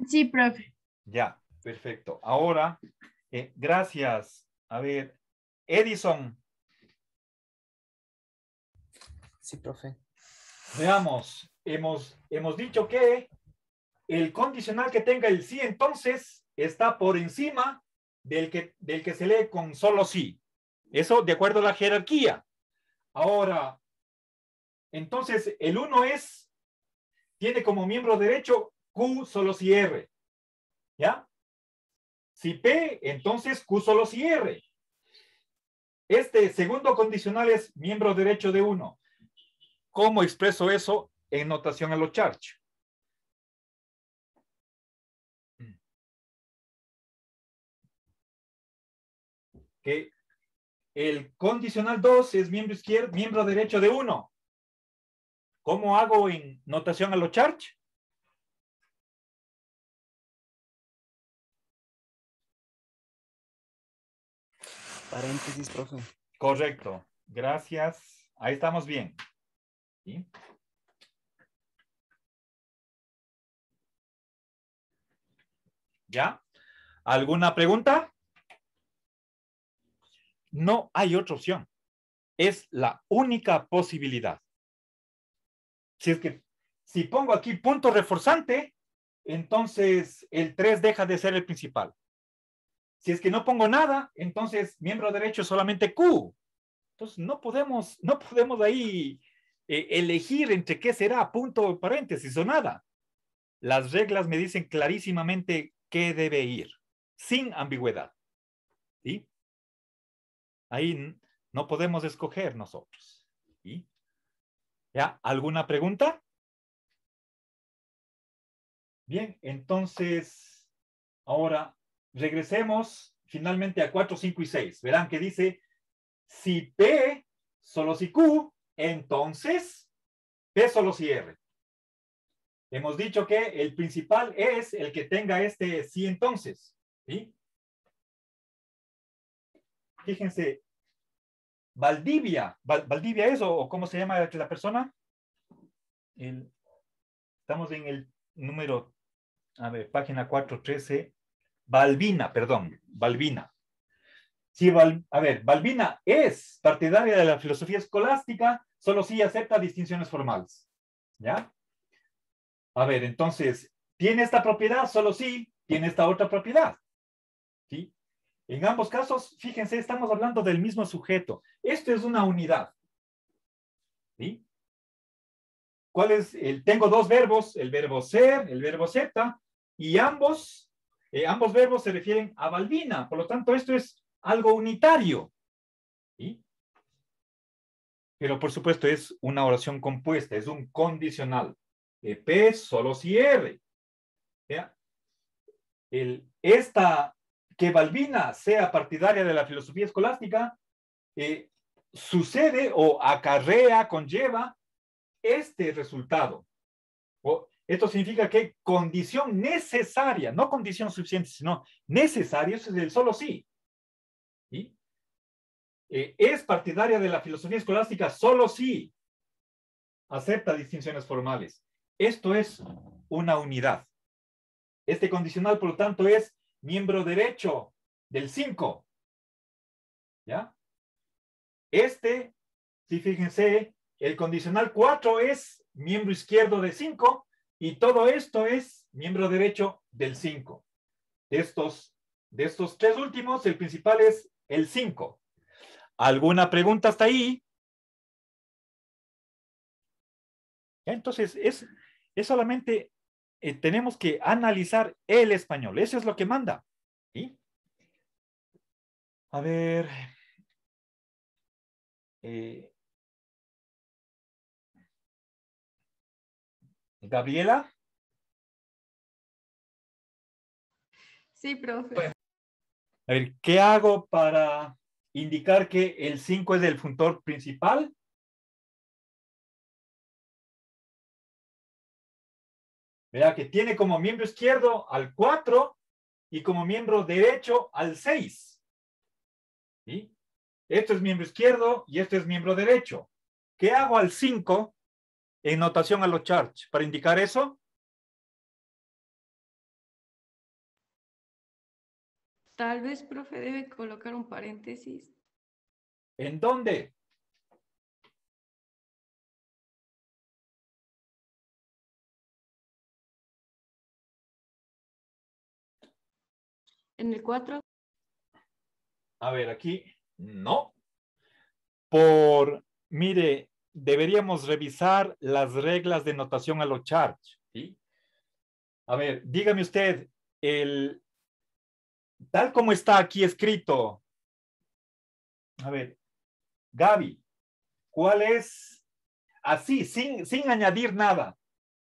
Sí, profe.
Ya, perfecto. Ahora, gracias. A ver, Edison.
Sí, profe.
Veamos, hemos dicho que el condicional que tenga el sí entonces está por encima del que se lee con solo sí. Eso de acuerdo a la jerarquía. Ahora, entonces el 1 tiene como miembro derecho Q solo si R. ¿Ya? Si P, entonces Q solo si R. Este segundo condicional es miembro derecho de 1. ¿Cómo expreso eso en notación a lo Church? Que el condicional 2 es miembro derecho de 1. ¿Cómo hago en notación a lo Church?
Paréntesis, profe.
Correcto. Gracias. Ahí estamos bien. ¿Sí? ¿Ya? ¿Alguna pregunta? No hay otra opción. Es la única posibilidad. Si pongo aquí punto reforzante, entonces el 3 deja de ser el principal. Si es que no pongo nada, entonces miembro derecho es solamente Q. Entonces no podemos ahí elegir entre qué será punto paréntesis o nada. Las reglas me dicen clarísimamente qué debe ir, sin ambigüedad. ¿Sí? Ahí no podemos escoger nosotros. ¿Sí? ¿Ya? ¿Alguna pregunta? Bien, entonces, ahora regresemos finalmente a 4, 5 y 6. Verán que dice, si P solo si Q, entonces P solo si R. Hemos dicho que el principal es el que tenga este sí entonces. ¿Sí? Fíjense, Valdivia es o cómo se llama la persona? Estamos en el número, a ver, página 413. Balbina. Si Balbina es partidaria de la filosofía escolástica, solo si acepta distinciones formales. ¿Ya? A ver, entonces, ¿tiene esta propiedad? Solo si tiene esta otra propiedad. ¿Sí? En ambos casos, fíjense, estamos hablando del mismo sujeto. Esto es una unidad. ¿Sí? ¿Cuál es? Tengo dos verbos, el verbo ser, el verbo zeta, y ambos verbos se refieren a Balbina. Por lo tanto, esto es algo unitario. ¿Sí? Pero por supuesto es una oración compuesta, es un condicional. P solo si R. ¿Ya? Que Balbina sea partidaria de la filosofía escolástica, sucede o acarrea, conlleva este resultado. Esto significa que condición necesaria, no condición suficiente, sino necesaria, eso es el solo sí. ¿Sí? Es partidaria de la filosofía escolástica solo si acepta distinciones formales. Esto es una unidad. Este condicional, por lo tanto, es miembro derecho del 5. ¿Ya? Este, sí, fíjense, el condicional 4 es miembro izquierdo de 5 y todo esto es miembro derecho del 5. De estos tres últimos, el principal es el 5. ¿Alguna pregunta hasta ahí? Entonces, es solamente tenemos que analizar el español. Eso es lo que manda. ¿Sí? A ver. Gabriela.
Sí, profe.
A ver, ¿qué hago para indicar que el 5 es el funtor principal? Verá que tiene como miembro izquierdo al 4 y como miembro derecho al 6. ¿Sí? Esto es miembro izquierdo y esto es miembro derecho. ¿Qué hago al 5 en notación a los charts para indicar eso?
Tal vez, profe, debe colocar un paréntesis.
¿En dónde?
En el 4.
A ver, aquí no. Mire, deberíamos revisar las reglas de notación a los charts. ¿Sí? A ver, dígame usted, tal como está aquí escrito. A ver, Gaby, ¿cuál es, así, sin añadir nada,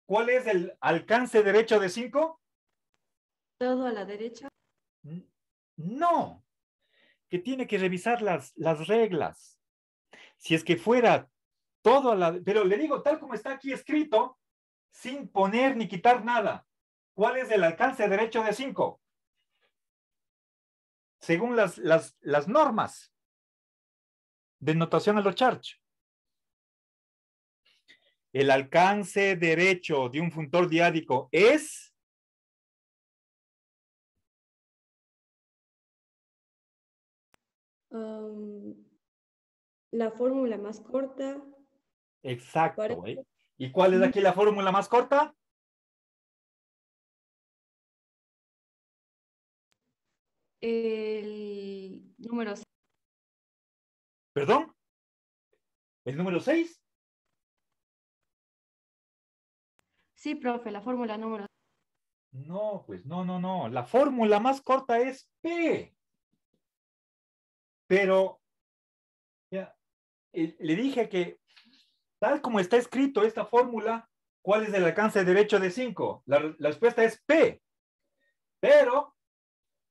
cuál es el alcance derecho de 5?
Todo a la derecha.
No, que tiene que revisar las reglas. Si es que fuera todo a la... Pero le digo, tal como está aquí escrito, sin poner ni quitar nada. ¿Cuál es el alcance derecho de 5? Según las normas de notación a los charts. El alcance derecho de un funtor diádico es...
La fórmula más corta.
Exacto. ¿Y cuál es aquí la fórmula más corta?
El número 6.
¿Perdón? ¿El número 6?
Sí, profe, la fórmula número 6.
No, pues no. La fórmula más corta es P. Pero ya, le dije que tal como está escrito esta fórmula, ¿cuál es el alcance derecho de 5? La respuesta es P. Pero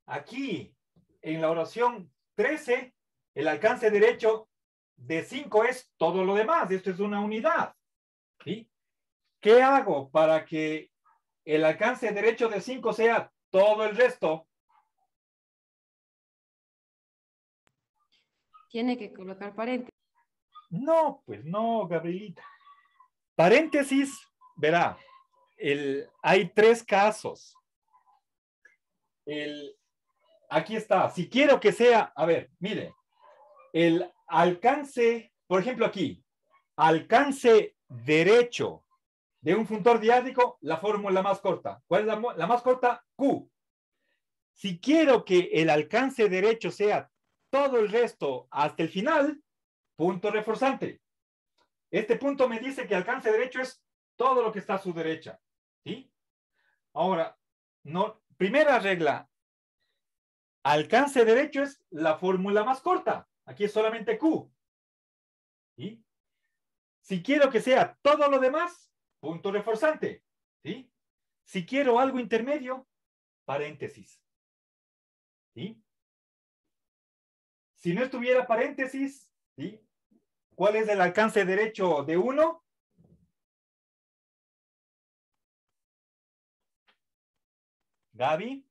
aquí, en la oración 13, el alcance derecho de 5 es todo lo demás. Esto es una unidad. ¿Sí? ¿Qué hago para que el alcance derecho de 5 sea todo el resto?
Tiene que colocar paréntesis.
No, pues no, Gabrielita. Paréntesis, verá, hay 3 casos. Aquí está. Si quiero que sea, a ver, mire, el alcance, por ejemplo aquí, alcance derecho de un funtor diádico, la fórmula más corta. ¿Cuál es la más corta? Q. Si quiero que el alcance derecho sea todo el resto hasta el final, punto reforzante. Este punto me dice que alcance derecho es todo lo que está a su derecha. ¿Sí? Ahora, primera regla. Alcance derecho es la fórmula más corta. Aquí es solamente Q. ¿Sí? Si quiero que sea todo lo demás, punto reforzante. ¿Sí? Si quiero algo intermedio, paréntesis. ¿Sí? Si no estuviera paréntesis, ¿sí? ¿Cuál es el alcance derecho de 1? Gaby.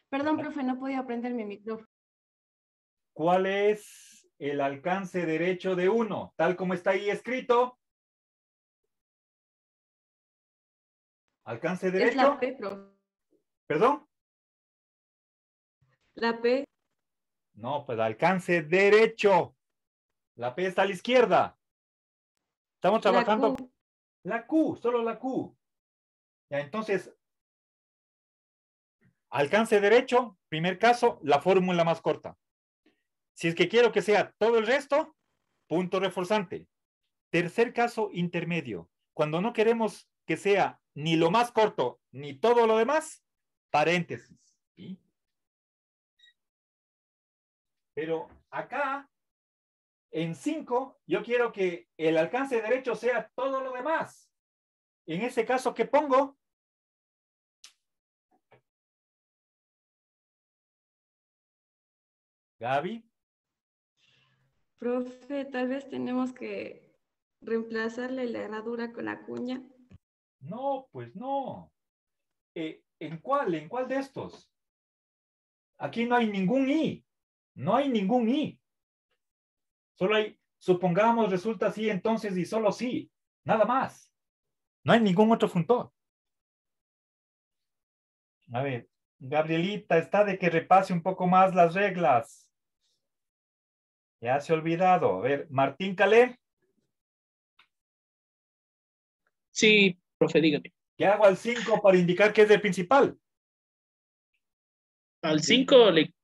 Perdón, profe, no podía prender mi micrófono.
¿Cuál es el alcance derecho de 1, tal como está ahí escrito. Alcance derecho.
Es la P, profe.
¿Perdón?
La P.
No, pues alcance derecho. La P está a la izquierda. Estamos trabajando. La Q, solo la Q. Ya, entonces, alcance derecho, primer caso, la fórmula más corta. Si es que quiero que sea todo el resto, punto reforzante. Tercer caso, intermedio. Cuando no queremos que sea ni lo más corto, ni todo lo demás, paréntesis. ¿Sí? Pero acá, en 5, yo quiero que el alcance derecho sea todo lo demás. En ese caso, ¿qué pongo? Gaby.
Profe, tal vez tenemos que reemplazarle la herradura con la cuña.
No, pues no. ¿En cuál? ¿En cuál de estos? Aquí no hay ningún I. No hay ningún I. Solo hay, supongamos, resulta así, entonces, y solo sí. Nada más. No hay ningún otro funtor. A ver, Gabrielita, está de que repase un poco más las reglas. Ya se ha olvidado. A ver, Martín Calé.
Sí, profe, dígame.
¿Qué hago al 5 para indicar que es el principal?
Al 5 le...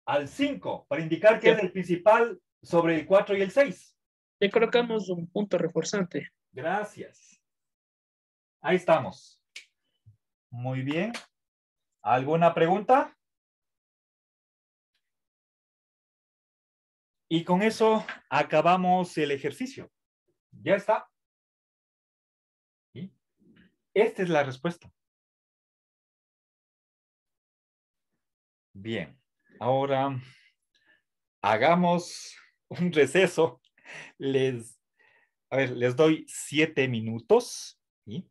Al 5, para indicar que es el principal sobre el 4 y el 6.
Le colocamos un punto reforzante.
Gracias. Ahí estamos. Muy bien. ¿Alguna pregunta? Y con eso acabamos el ejercicio. Ya está. ¿Sí? Esta es la respuesta. Bien. Ahora hagamos un receso. Les doy 7 minutos. ¿Sí?